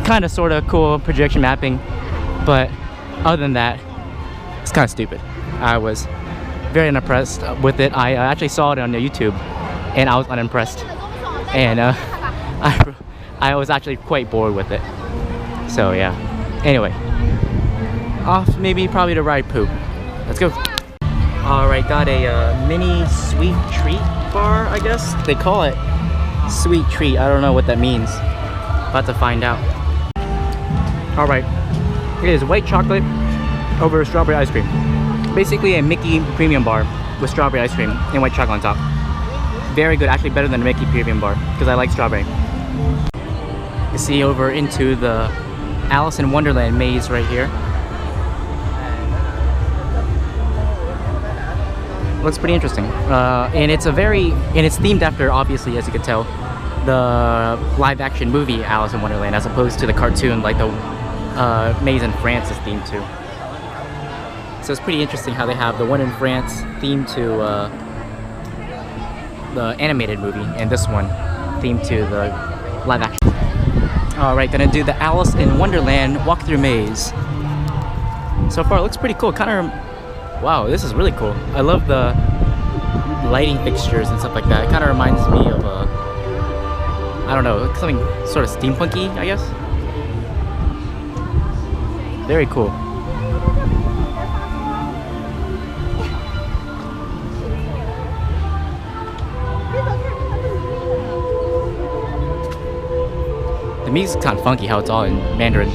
kind of sort of cool projection mapping, but other than that, it's kind of stupid. I was very unimpressed with it. I actually saw it on YouTube, and I was unimpressed, and I was actually quite bored with it. So yeah. Anyway, off probably to ride Pooh. Let's go. All right, got a mini sweet treat bar, I guess they call it. Sweet treat. I don't know what that means. About to find out. All right, it is white chocolate over strawberry ice cream. Basically a Mickey premium bar with strawberry ice cream and white chocolate on top. Very good, actually better than a Mickey premium bar because I like strawberry. You see over into the Alice in Wonderland maze right here. Looks pretty interesting, and it's themed after, obviously, as you can tell, the live-action movie Alice in Wonderland, as opposed to the cartoon like the maze in France is themed to. So it's pretty interesting how they have the one in France themed to the animated movie, and this one themed to the live-action. All right, gonna do the Alice in Wonderland walkthrough maze. So far, it looks pretty cool. Kind of. Wow, this is really cool. I love the lighting fixtures and stuff like that. It kind of reminds me of, I don't know, something sort of steampunky, I guess. Very cool. The music's kind of funky how it's all in Mandarin.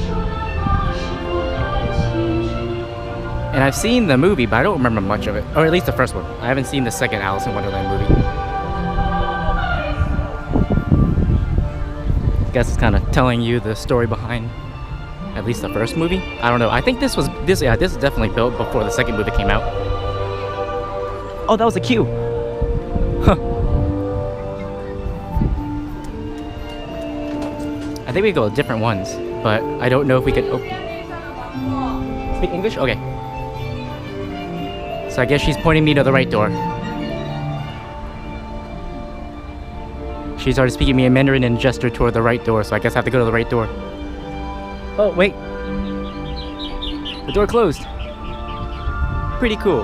And I've seen the movie, but I don't remember much of it. Or at least the first one. I haven't seen the second Alice in Wonderland movie. I guess it's kind of telling you the story behind at least the first movie. I don't know. I think this is definitely built before the second movie came out. Oh, that was a queue. Huh. I think we go with different ones, but I don't know if we could speak English? Okay. So I guess she's pointing me to the right door. She started speaking me in Mandarin and gestured toward the right door, so I guess I have to go to the right door. Oh, wait. The door closed. Pretty cool.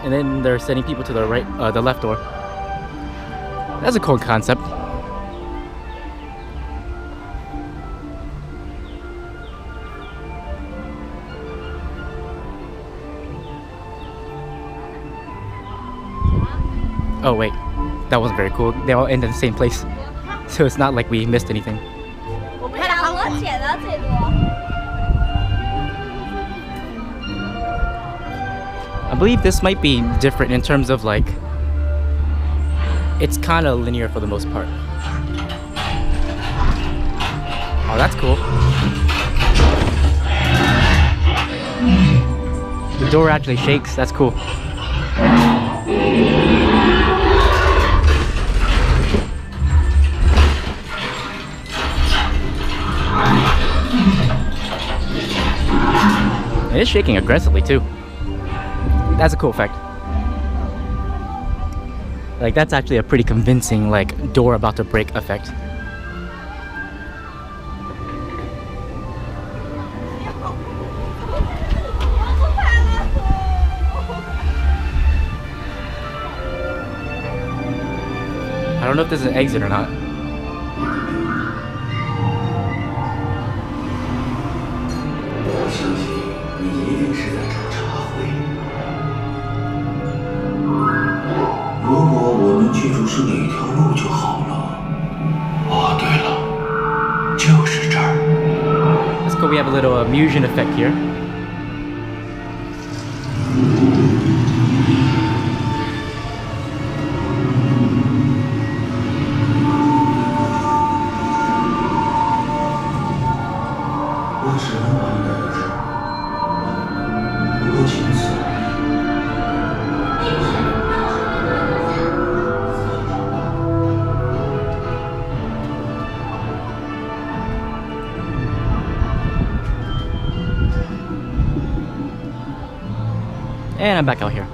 And then they're sending people to the right, the left door. That's a cool concept. Oh wait, that wasn't very cool. They all end in the same place. So it's not like we missed anything. I believe this might be different in terms of like, it's kind of linear for the most part. Oh, that's cool. The door actually shakes, that's cool. It is shaking aggressively too. That's a cool effect. Like that's actually a pretty convincing like door about to break effect. I don't know if this is an exit or not. Let's go, we have a little immersion effect here. And I'm back out here.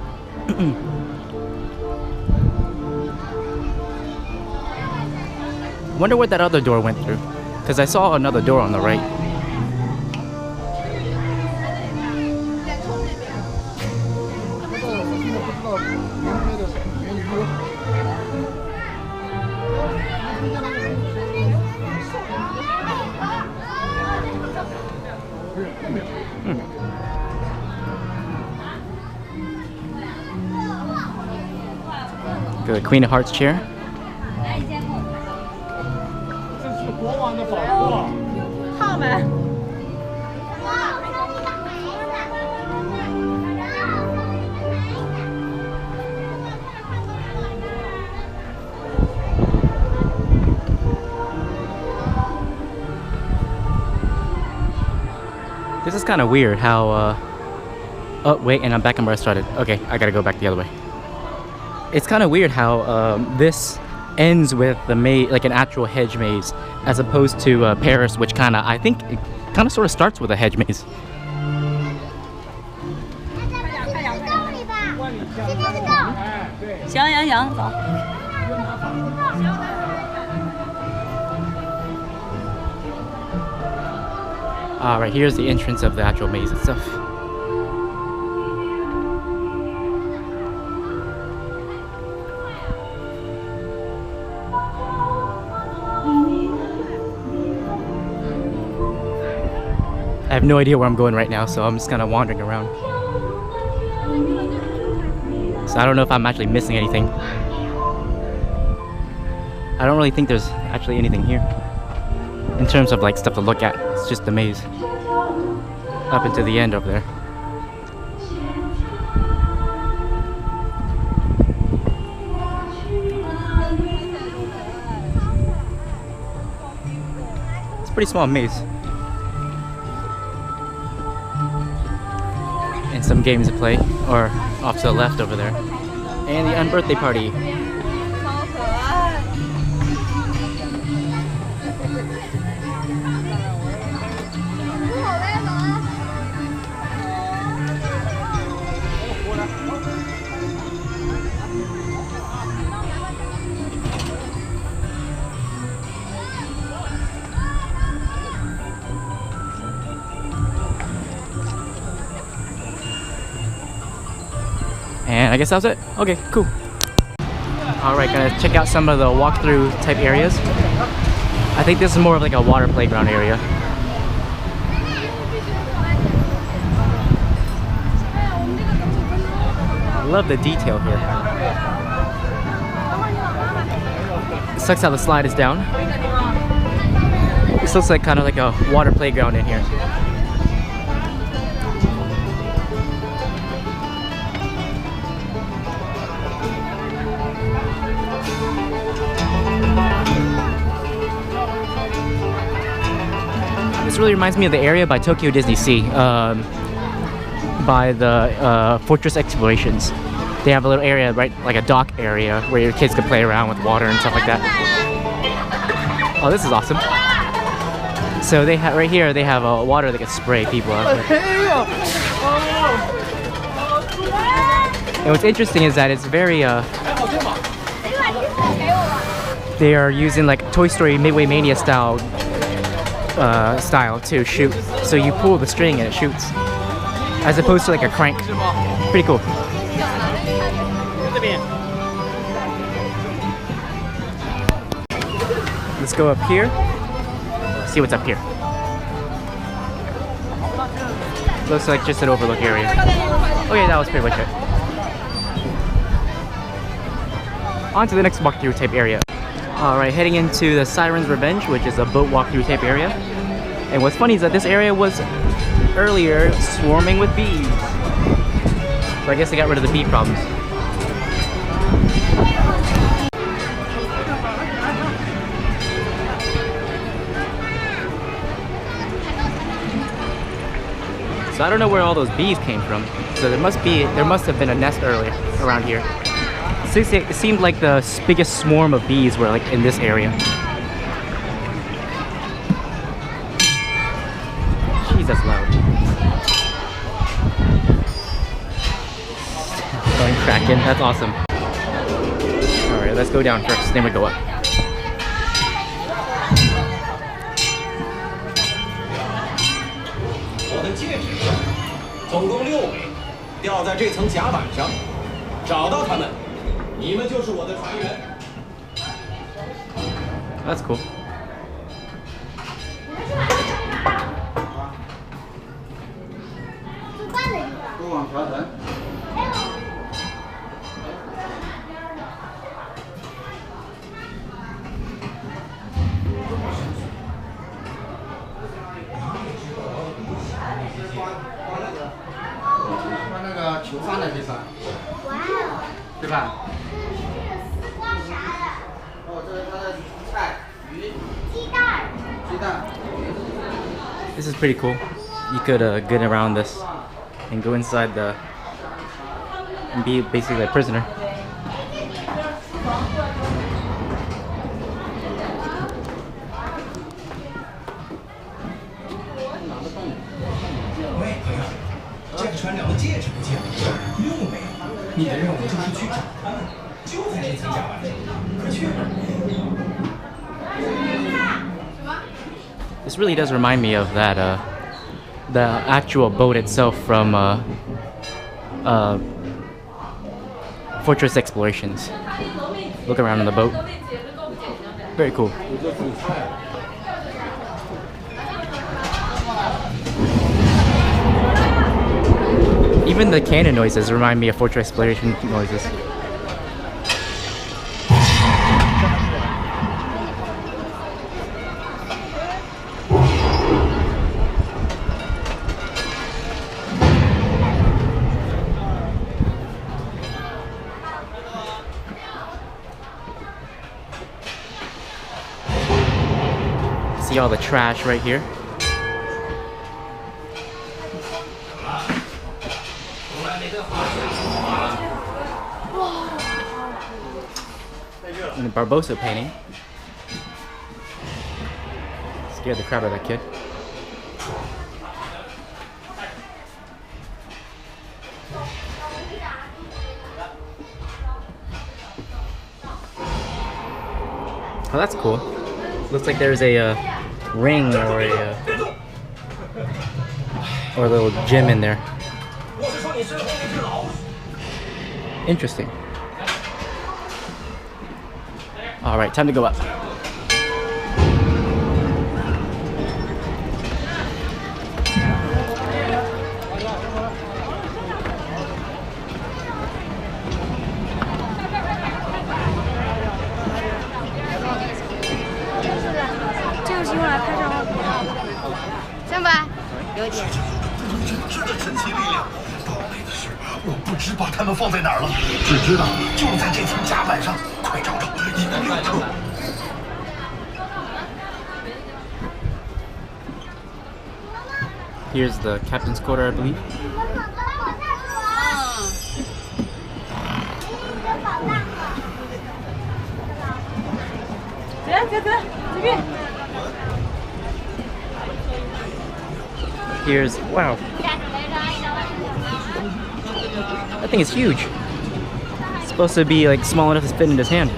Wonder what that other door went through. Because I saw another door on the right. The Queen of Hearts chair. This is kind of weird how oh wait, and I'm back on where I started. Okay, I gotta go back the other way. It's kind of weird how this ends with the maze, like an actual hedge maze, as opposed to Paris, which kind of, I think, it kind of sort of starts with a hedge maze. Right, here's the entrance of the actual maze itself. I have no idea where I'm going right now, so I'm just kind of wandering around. So I don't know if I'm actually missing anything. I don't really think there's actually anything here in terms of like stuff to look at. It's just the maze up into the end over there. It's a pretty small maze. And some games to play, or off to the left over there. And the unbirthday party. And I guess that was it. Okay, cool. Alright, gonna check out some of the walkthrough type areas. I think this is more of like a water playground area. I love the detail here. It sucks how the slide is down. This looks like kind of like a water playground in here. This really reminds me of the area by Tokyo Disney Sea, by the Fortress Explorations. They have a little area, right, like a dock area where your kids can play around with water and stuff like that. Oh, this is awesome. So they have right here. They have water that can spray people out. And what's interesting is that it's very. They are using like Toy Story Midway Mania style to shoot. So you pull the string and it shoots, as opposed to like a crank. Pretty cool. Let's go up here. See what's up here. Looks like just an overlook area. Okay, that was pretty much it. On to the next walkthrough type area. Alright, heading into the Siren's Revenge, which is a boat walkthrough type area. And what's funny is that this area was earlier swarming with bees. So I guess they got rid of the bee problems. So I don't know where all those bees came from. So there must have been a nest earlier around here. So it seemed like the biggest swarm of bees were like in this area. Jeez, that's loud. Going cracking, that's awesome. Alright, let's go down first, then we go up. 我的戒指总共6枚，掉在这层甲板上，找到它们，你们就是我的船员。 That's cool. This is pretty cool. You could get around this and go inside the and be basically a prisoner. This really does remind me of that, the actual boat itself from Fortress Explorations. Look around on the boat. Very cool. Even the cannon noises remind me of Fortress Exploration noises. See all the trash right here. And the Barbosa painting. Scared the crap out of that kid. Oh, that's cool. Looks like there's a ring or a little gem in there. Interesting. All right, time to go up. Here's the captain's quarter, I believe. Here's, wow. That thing is huge. It's supposed to be like small enough to fit in his hand.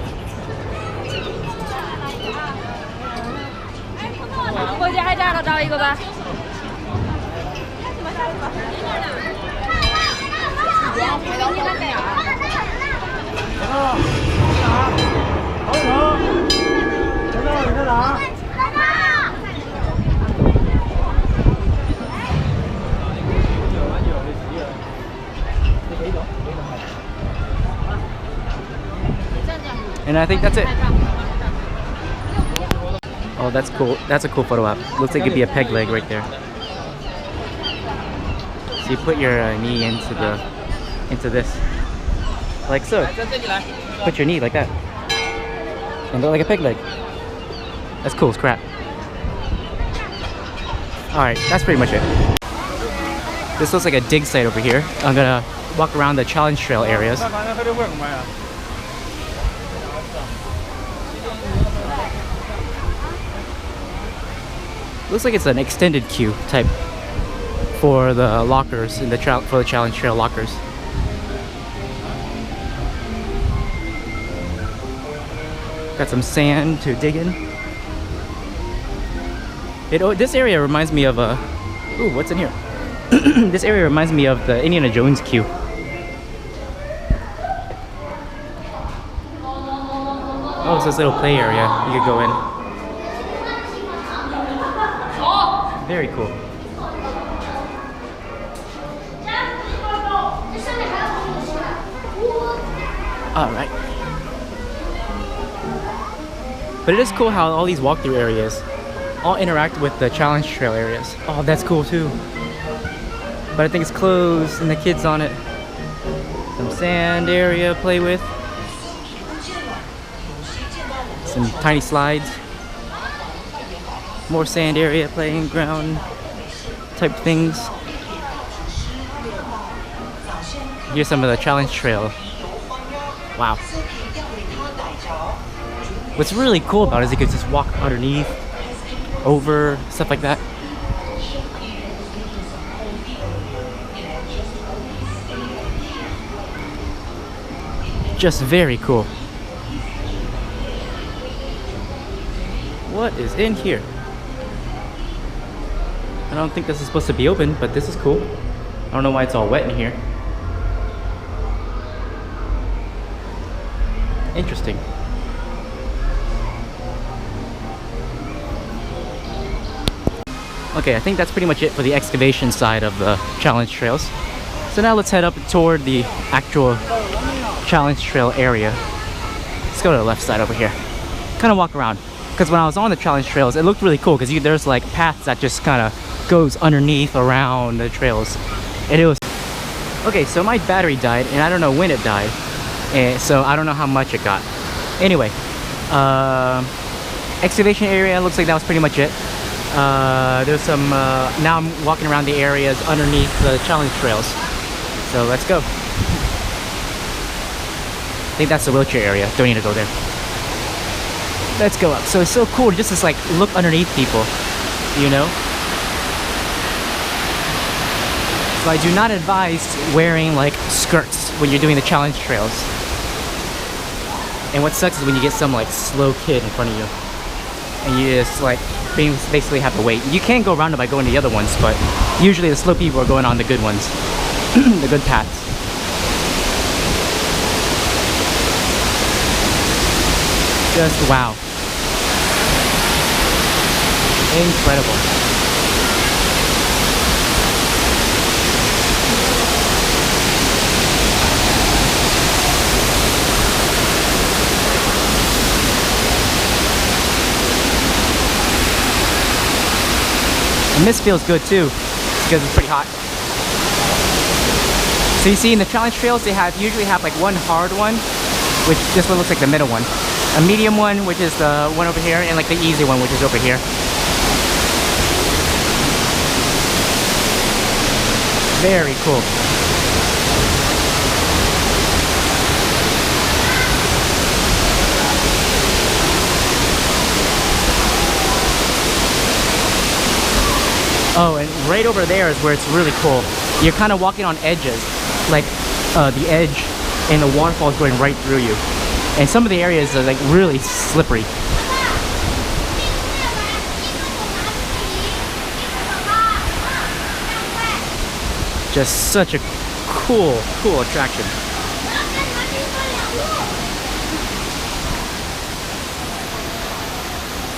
And I think that's it. Oh, that's cool. That's a cool photo op. Looks like it'd be a peg leg right there. So you put your knee into this, like so. Put your knee like that, and look like a peg leg. That's cool as crap. All right, that's pretty much it. This looks like a dig site over here. I'm gonna walk around the challenge trail areas. Looks like it's an extended queue type for the lockers in the for the challenge trail lockers. Got some sand to dig in. This area reminds me of a. Ooh, what's in here? This area reminds me of the Indiana Jones queue. Oh, it's this little play area you could go in. Very cool. All right. But it is cool how all these walkthrough areas all interact with the challenge trail areas. Oh, that's cool too. But I think it's closed and the kids on it. Some sand area to play with. Some tiny slides. More sand area, playing ground type things. Here's some of the challenge trail. Wow. What's really cool about it is you could just walk underneath, over, stuff like that. Just very cool. What is in here? I don't think this is supposed to be open, but this is cool. I don't know why it's all wet in here. Interesting. Okay, I think that's pretty much it for the excavation side of the challenge trails. So now let's head up toward the actual challenge trail area. Let's go to the left side over here. Kind of walk around. Because when I was on the challenge trails, it looked really cool because there's like paths that just kind of goes underneath around the trails. And it was... Okay, so my battery died and I don't know when it died. And so I don't know how much it got. Anyway, excavation area, looks like that was pretty much it. There's some, now I'm walking around the areas underneath the challenge trails. So let's go. I think that's the wheelchair area. Don't need to go there. Let's go up. So it's so cool just to like look underneath people, you know? So I do not advise wearing like skirts when you're doing the challenge trails. And what sucks is when you get some like slow kid in front of you and you just like basically have to wait. You can go around it by going to the other ones, but usually the slow people are going on the good ones, the good paths. Just wow. Incredible. And this feels good too, because it's pretty hot. So you see in the challenge trails, they usually have like one hard one, which this one looks like the middle one. A medium one, which is the one over here, and like the easy one, which is over here. Very cool. Oh, and right over there is where it's really cool. You're kind of walking on edges, like the edge and the waterfall is going right through you. And some of the areas are like really slippery. Just such a cool attraction.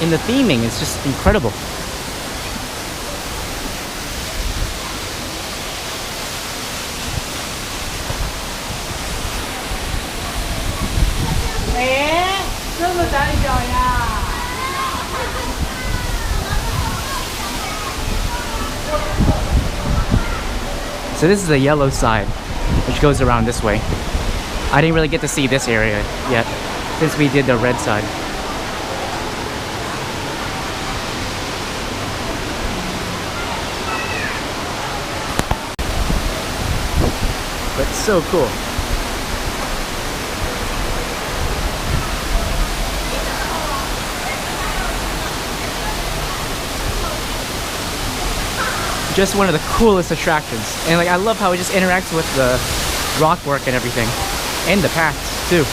And the theming is just incredible. So this is the yellow side, which goes around this way. I didn't really get to see this area yet, since we did the red side. But so cool. Just one of the coolest attractions, and like I love how it just interacts with the rock work and everything, and the paths too.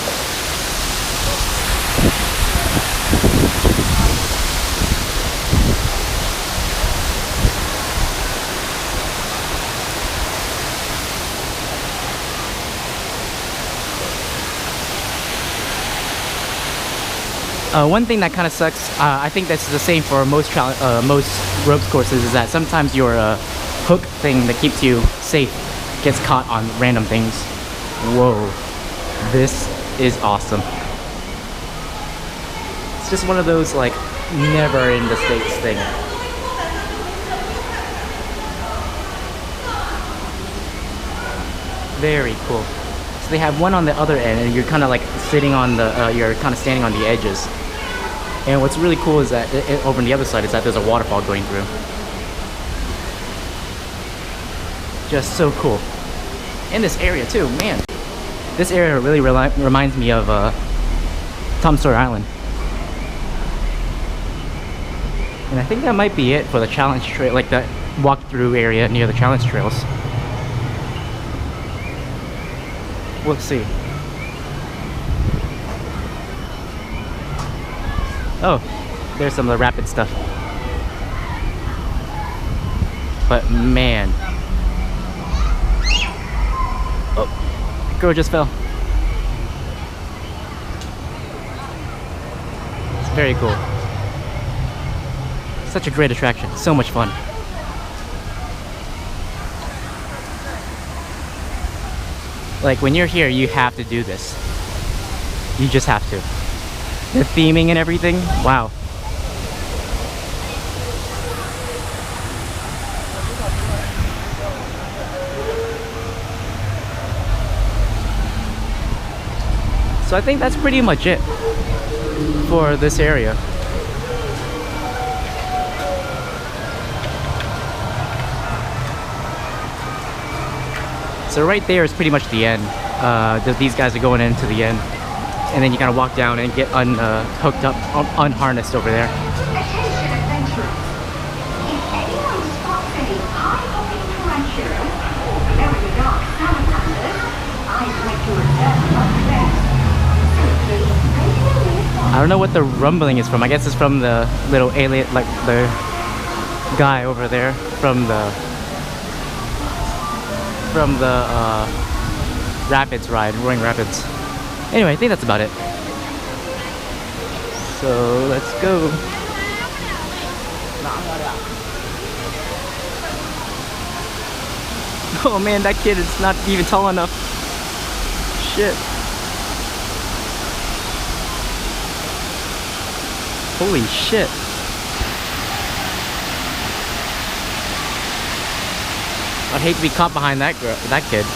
One thing that kind of sucks, I think that's the same for most ropes courses, is that sometimes your hook thing that keeps you safe gets caught on random things. Whoa, this is awesome. It's just one of those like never in the States thing. Very cool. So they have one on the other end, and you're kind of like sitting on the, you're kind of standing on the edges. And what's really cool is that over on the other side is that there's a waterfall going through. Just so cool. In this area too, man. This area really reminds me of Tom Sawyer Island. And I think that might be it for the challenge trail, like that walk-through area near the challenge trails. We'll see. Oh, there's some of the rapid stuff. But man. Oh, girl just fell. It's very cool. Such a great attraction, so much fun. Like when you're here, you have to do this. You just have to. The theming and everything, wow. So I think that's pretty much it for this area. So right there is pretty much the end. These guys are going into the end. And then you kind of walk down and get hooked up, unharnessed over there. Attention adventurers. If anyone spots any eye-popping tarantulas or very dark salamanders, I'd like to reserve a place. Simply make I don't know what the rumbling is from. I guess it's from the little alien, like the guy over there from the Rapids ride, Roaring Rapids. Anyway, I think that's about it. So let's go. Oh man, that kid is not even tall enough. Shit. Holy shit. I'd hate to be caught behind that kid.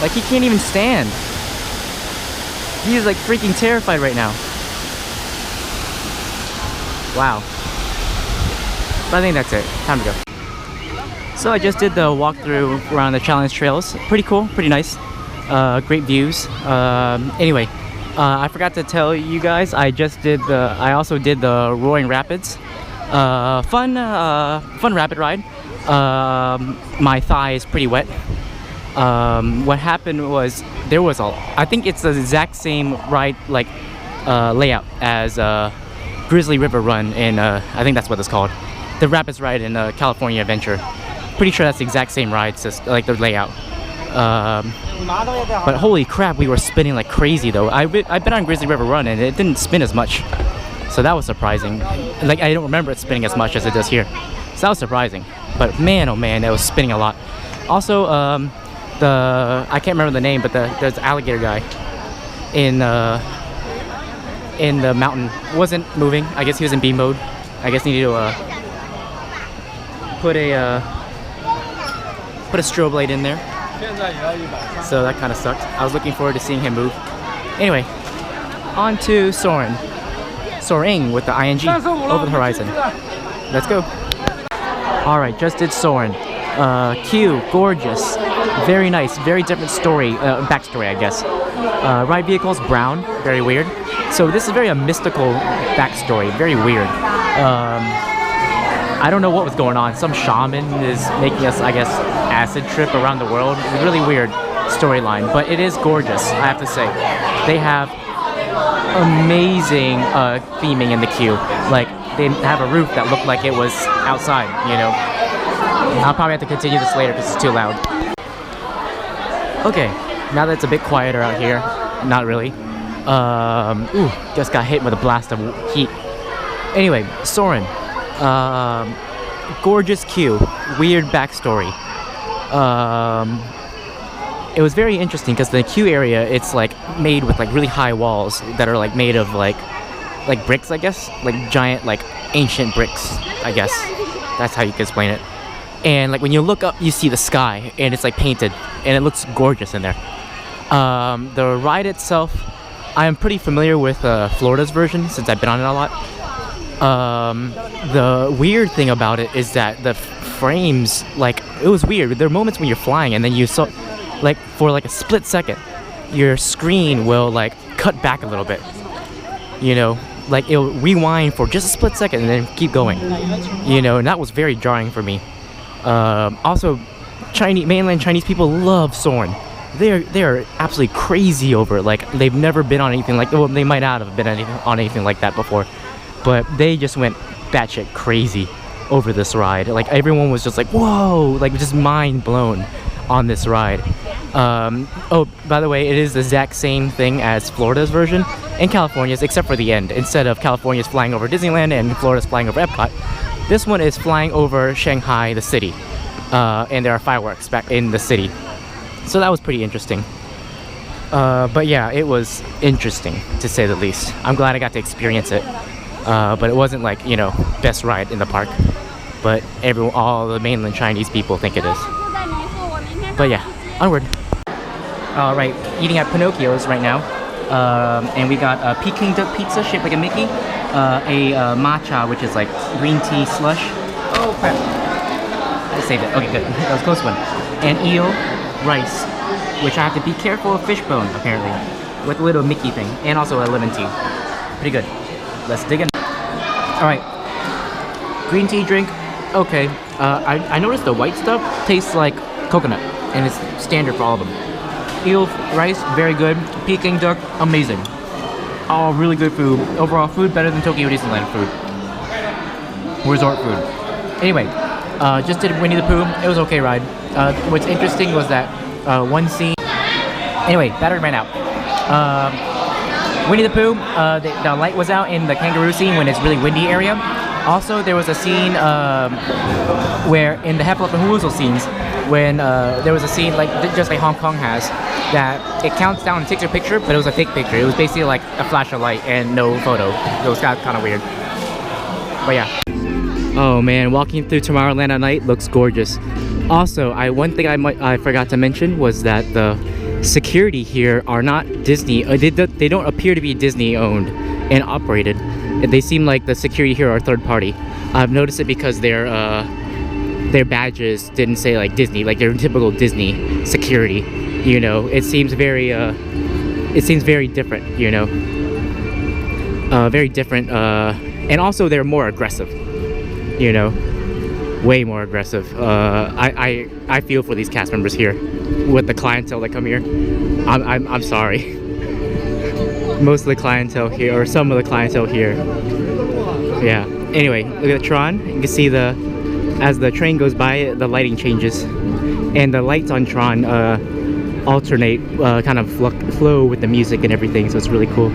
Like, he can't even stand. He is like freaking terrified right now. Wow. But I think that's it. Time to go. So I just did the walkthrough around the challenge trails. Pretty cool, pretty nice. Great views. Anyway, I forgot to tell you guys, I also did the Roaring Rapids. Fun rapid ride. My thigh is pretty wet. What happened was I think it's the exact same ride layout as Grizzly River Run in I think that's what it's called, the Rapids ride in California Adventure. Pretty sure that's the exact same ride, like the layout. But holy crap, we were spinning like crazy though. I've been on Grizzly River Run and it didn't spin as much, so that was surprising. Like, I don't remember it spinning as much as it does here, so that was surprising. But man, oh man, it was spinning a lot. Also, I can't remember the name, but there's the alligator guy in the mountain wasn't moving. I guess he was in B mode. I guess needed to put a strobe light in there. So that kind of sucked. I was looking forward to seeing him move. Anyway, on to Soarin'. Soaring with the ing over the horizon. Let's go. All right, just did Soarin'. Q, gorgeous, very nice, very different story, backstory, I guess. Ride vehicles, brown, very weird. So this is very a mystical backstory, very weird. I don't know what was going on. Some shaman is making us, I guess, acid trip around the world. It's a really weird storyline, but it is gorgeous, I have to say. They have amazing theming in the queue. Like, they have a roof that looked like it was outside, you know. I'll probably have to continue this later because it's too loud. Okay, now that it's a bit quieter out here, not really. Ooh, just got hit with a blast of heat. Anyway, Soarin'. Gorgeous queue, weird backstory. It was very interesting because the queue area, it's like made with like really high walls that are like made of like bricks, I guess, like giant, like ancient bricks, I guess. That's how you can explain it. And like when you look up, you see the sky, and it's like painted, and it looks gorgeous in there. The ride itself, I am pretty familiar with Florida's version since I've been on it a lot. The weird thing about it is that the frames, like, it was weird. There are moments when you're flying, and then you saw, like, for like a split second, your screen will like cut back a little bit. You know, like it'll rewind for just a split second and then keep going. You know, and that was very jarring for me. Also, mainland Chinese people love Soarin'. They're absolutely crazy over it. Like, they've never been on anything like, well, they might not have been on anything like that before, but they just went batshit crazy over this ride. Like, everyone was just like, whoa, like just mind blown on this ride. Oh, by the way, it is the exact same thing as Florida's version and California's, except for the end. Instead of California's flying over Disneyland and Florida's flying over Epcot, this one is flying over Shanghai, the city, and there are fireworks back in the city. So that was pretty interesting. But yeah, it was interesting to say the least. I'm glad I got to experience it. But it wasn't like, you know, best ride in the park. But all the mainland Chinese people think it is. But yeah, onward. Alright, eating at Pinocchio's right now. And we got a Peking duck pizza shaped like a Mickey. A matcha, which is like green tea slush. Oh crap. I saved it. Okay, good. That was a close one. And eel rice, which I have to be careful of fishbone, apparently, with a little Mickey thing. And also a lemon tea. Pretty good. Let's dig in. Alright. Green tea drink. Okay. I noticed the white stuff tastes like coconut. And it's standard for all of them. Eel rice, very good. Peking duck, amazing. All really good food. Overall food better than Tokyo Disneyland food. Resort food. Anyway, just did Winnie the Pooh. It was okay ride. What's interesting was that one scene. Anyway, battery ran out. Winnie the Pooh, the light was out in the kangaroo scene when it's really windy area. Also, there was a scene where in the Heffalump and Woozle scenes, when there was a scene just like Hong Kong has, that it counts down and takes your picture, but it was a fake picture. It was basically like a flash of light and no photo. So it was kind of weird. But yeah. Oh man, walking through Tomorrowland at night looks gorgeous. Also, one thing I forgot to mention was that the security here are not Disney. They don't appear to be Disney owned and operated. They seem like the security here are third party. I've noticed it because their badges didn't say like Disney, like their typical Disney security. You know, it seems very different. You know, very different. And also they're more aggressive. You know, way more aggressive. I feel for these cast members here with the clientele that come here. I'm sorry. Most of the clientele here, or some of the clientele here. Yeah. Anyway, look at Tron. You can see as the train goes by, the lighting changes, and the lights on Tron alternate, kind of flow with the music and everything. So it's really cool.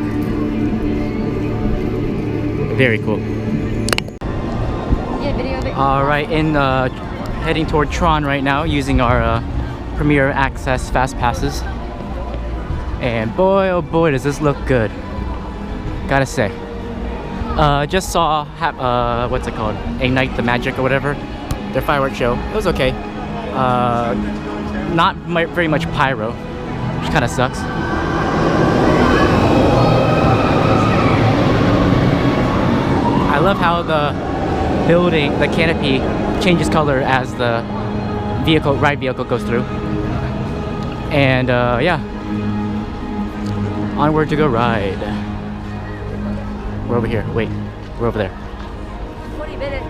Very cool. All right, heading toward Tron right now, using our Premier Access Fast Passes. And boy, oh boy, does this look good. Gotta say. Just saw, what's it called? Ignite the Magic or whatever. Their fireworks show. It was okay. Not very much pyro, which kind of sucks. I love how the building, the canopy, changes color as the ride vehicle goes through. And yeah. Onward to go ride. We're over here. Wait, we're over there. 40 minutes.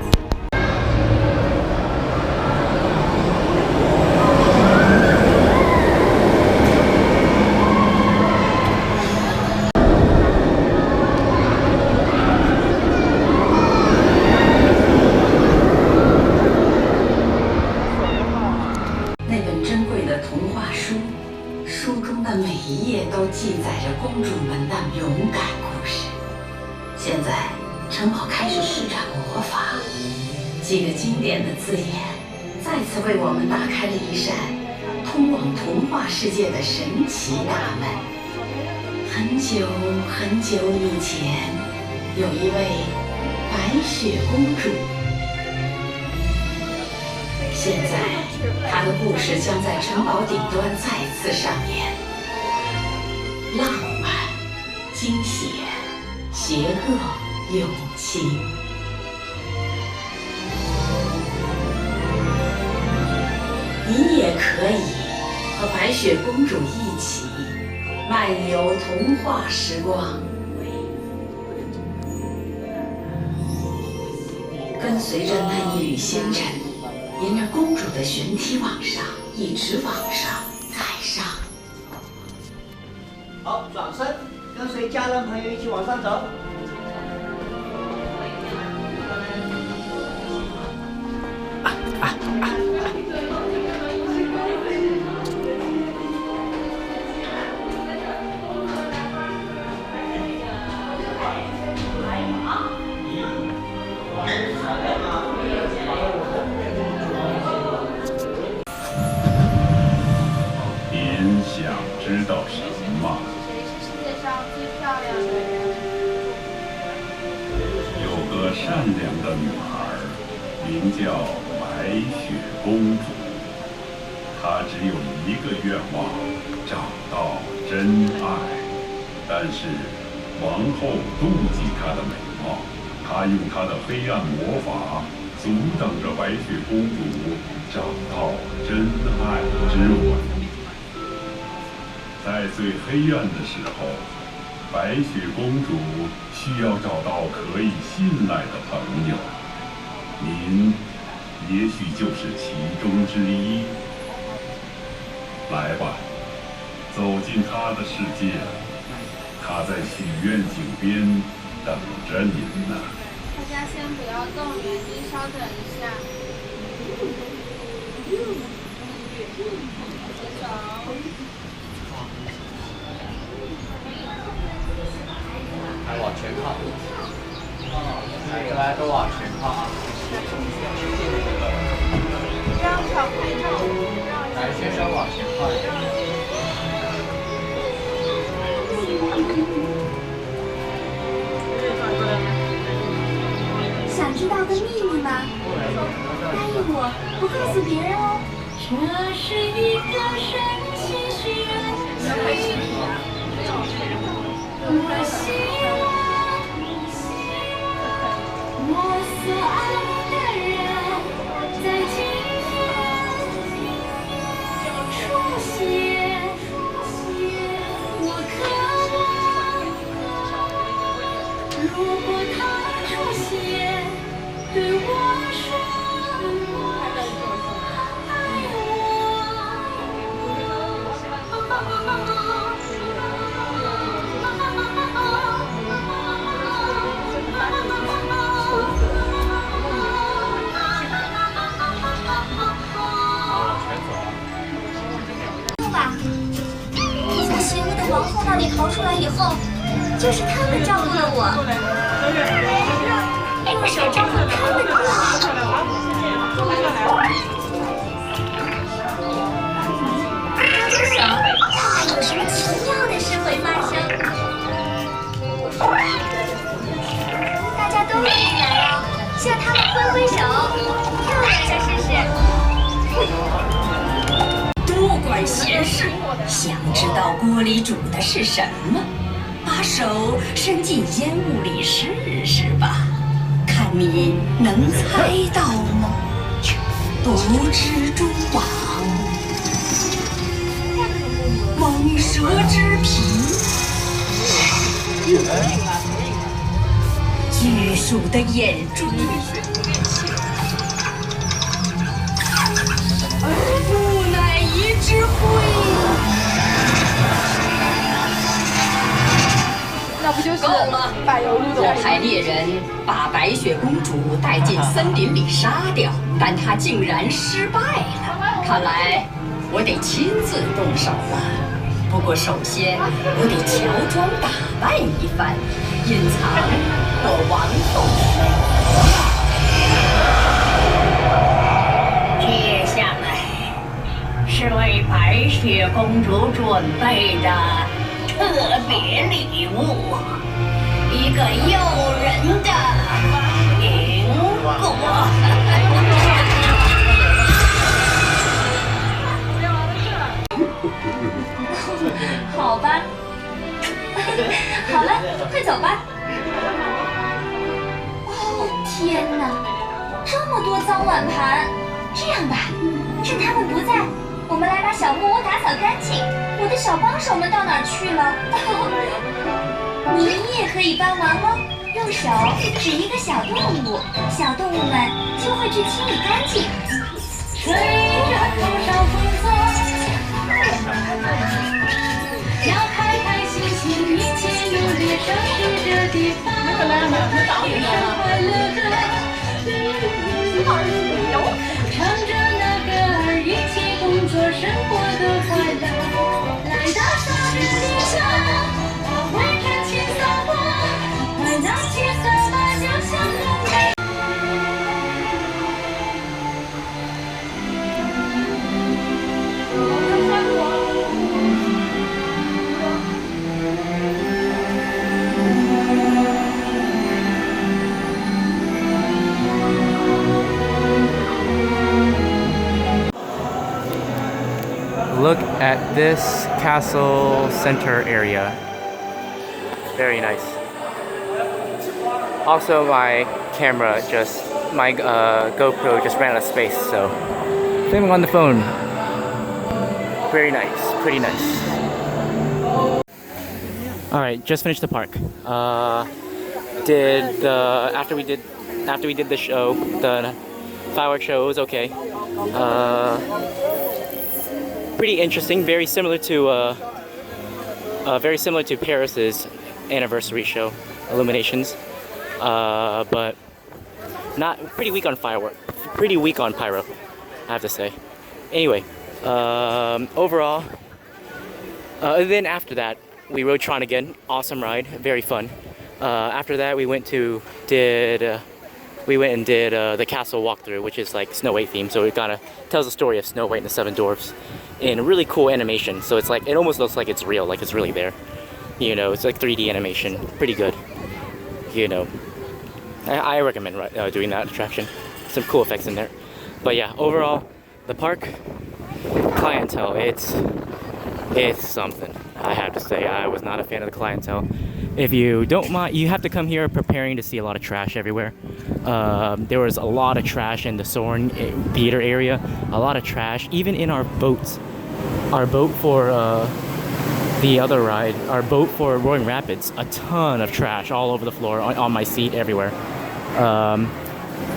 那本珍贵的童话书，书中的每一页都记载着公主们的勇敢故事。现在，城堡开始施展魔法，几个经典的字眼再次为我们打开了一扇通往童话世界的神奇大门。很久很久以前，有一位白雪公主。现在，她的故事将在城堡顶端再次上演。浪漫、惊险、邪恶、勇气。你也可以和白雪公主一起漫游童话时光，跟随着那一缕仙尘，沿着公主的旋梯往上，一直往上，再上。好，转身，跟随家人朋友一起往上走。您想知道什么？世界上最漂亮的人。有个善良的女孩，名叫白雪公主。她只有一个愿望，找到真爱。但是王后妒忌她的美貌，她用她的黑暗魔法阻挡着白雪公主找到真爱之吻。在最黑暗的时候，白雪公主需要找到可以信赖的朋友。您也许就是其中之一。来吧，走进她的世界，她在许愿井边等着您呢。大家先不要动，您稍等一下。接手。靠。来，大家都往前靠啊！让小拍照，来，先生往前靠一点。想知道个秘密吗？答应我，不告诉别人哦。这是一个神奇许愿。我希望我所爱的人在今夜出现。我渴望，如果他出现，对我说爱从邪恶的王后那里逃出来以后，就是他们照顾了我，用手照顾他们的。抓住手，看看有什么奇妙的事会发生。大家都可以来哦，向他们挥挥手，漂亮下试试。多管闲事，想知道锅里煮的是什么？把手伸进烟雾里试试吧，看你能猜到吗？不知蛛网，蟒蛇之皮，巨鼠的眼珠，木乃伊之灰。那不就是够了！我派猎人把白雪公主带进森林里杀掉，但她竟然失败了。看来我得亲自动手了。不过首先我得乔装打扮一番，隐藏我王后身份。接下来是为白雪公主准备的特别礼物，一个诱人的苹果。好吧，好了，快走吧。哦，天哪，这么多脏碗盘！这样吧，趁他们不在，我们来把小木屋打扫干净。我的小帮手们到哪儿去了？你也可以帮忙哦，用手指一个小动物，小动物们就会去清理干净。吹着头上风风，要开开心心，一切有点上市的地方。天上快乐的，唱着那歌儿，一起工作，生活的快乐。来到少年地球，为人情洒脱，快拿起扫把，就像风筝。Look at this castle center area. Very nice. Also, my GoPro just ran out of space, so filming on the phone. Very nice, pretty nice. All right, just finished the park. After we did the show, the fireworks show, it was okay. Pretty interesting, very similar to Paris's anniversary show, Illuminations, but not pretty weak on firework, pretty weak on pyro, I have to say. Anyway, overall, then after that, we rode Tron again. Awesome ride, very fun. After that, we went and did the castle walkthrough, which is like Snow White themed. So it kind of tells the story of Snow White and the Seven Dwarfs in a really cool animation. So it's like, it almost looks like it's real, like it's really there. You know, it's like 3D animation, pretty good. You know, I recommend doing that attraction. Some cool effects in there. But yeah, overall, the park clientele, it's something. I have to say, I was not a fan of the clientele. If you don't mind, you have to come here preparing to see a lot of trash everywhere. There was a lot of trash in the Soarin' Theater area, a lot of trash, even in our boats. Our boat for the other ride, our boat for Roaring Rapids, a ton of trash all over the floor, on my seat, everywhere.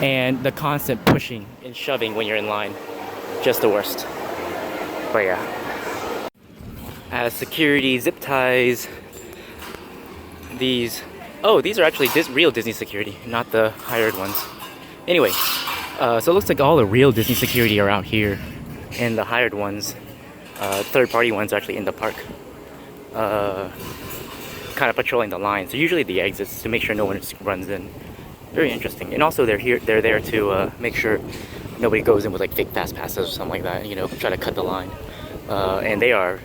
And the constant pushing and shoving when you're in line, just the worst. But yeah. Security, zip ties. These are actually real Disney security, not the hired ones. Anyway, so it looks like all the real Disney security are out here, and the hired ones, third-party ones, are actually in the park, kind of patrolling the line. So usually the exits to make sure no one runs in. Very interesting. And also they're there to make sure nobody goes in with like fake fast passes or something like that. You know, try to cut the line. And they are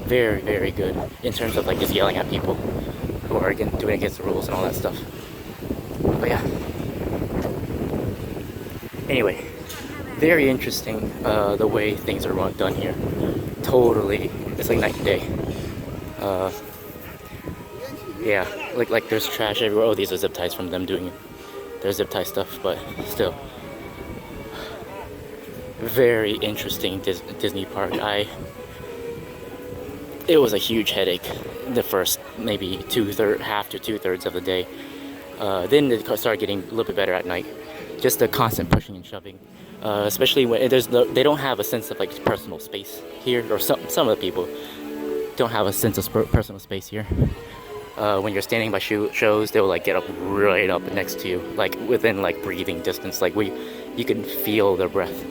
very, very good in terms of like just yelling at people who are doing against the rules and all that stuff. But yeah. Anyway, very interesting the way things are done here. Totally, it's like night and day. Yeah, like there's trash everywhere. Oh, these are zip ties from them doing their zip tie stuff, but still. Very interesting Disney park. It was a huge headache the first maybe half to 2/3 of the day. Then it started getting a little bit better at night. Just the constant pushing and shoving, especially when they don't have a sense of like personal space here, or some of the people don't have a sense of personal space here. When you're standing by shows, they will like get up right up next to you, like within like breathing distance. Like you can feel their breath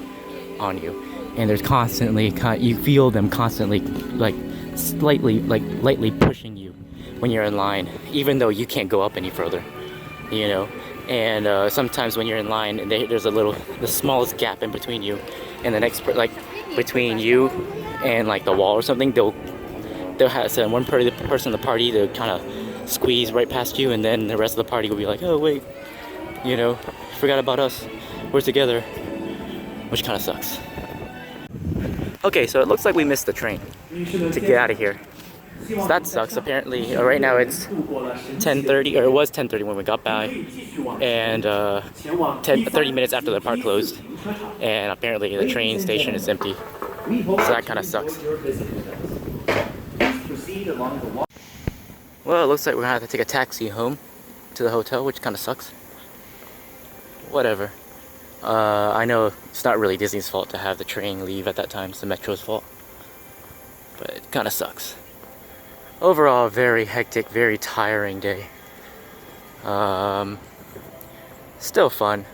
on you, and there's constantly you feel them constantly like lightly pushing you when you're in line, even though you can't go up any further, you know. And sometimes when you're in line, and there's the smallest gap in between you and the next, like between you and like the wall or something, they'll have one person in the party to kind of squeeze right past you, and then the rest of the party will be like, oh wait, you know, forgot about us, we're together, which kind of sucks. Okay, so it looks like we missed the train to get out of here. So that sucks. Apparently, right now it's 10:30, or it was 10:30 when we got by, and 30 minutes after the park closed, and apparently the train station is empty. So that kind of sucks. Well, it looks like we're gonna have to take a taxi home to the hotel, which kind of sucks. Whatever. I know it's not really Disney's fault to have the train leave at that time, it's the Metro's fault. But it kind of sucks. Overall, very hectic, very tiring day. Still fun.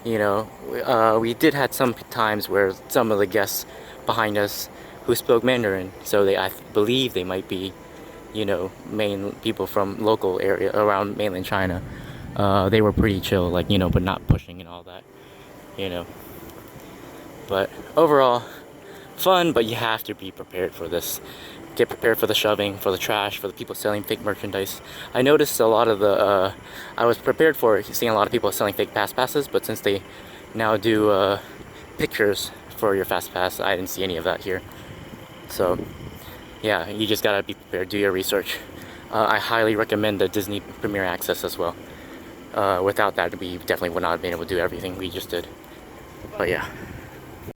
You know, we did have some times where some of the guests behind us who spoke Mandarin, so I believe they might be, you know, people from local area around mainland China. They were pretty chill, like, you know, but not pushing and all that, you know. But overall, fun, but you have to be prepared for this. Get prepared for the shoving, for the trash, for the people selling fake merchandise. I noticed a lot of the, I was prepared for seeing a lot of people selling fake fast passes, but since they now do pictures for your fast pass, I didn't see any of that here. So yeah, you just gotta be prepared, do your research. I highly recommend the Disney Premier Access as well. Without that, we definitely would not have been able to do everything we just did. But yeah.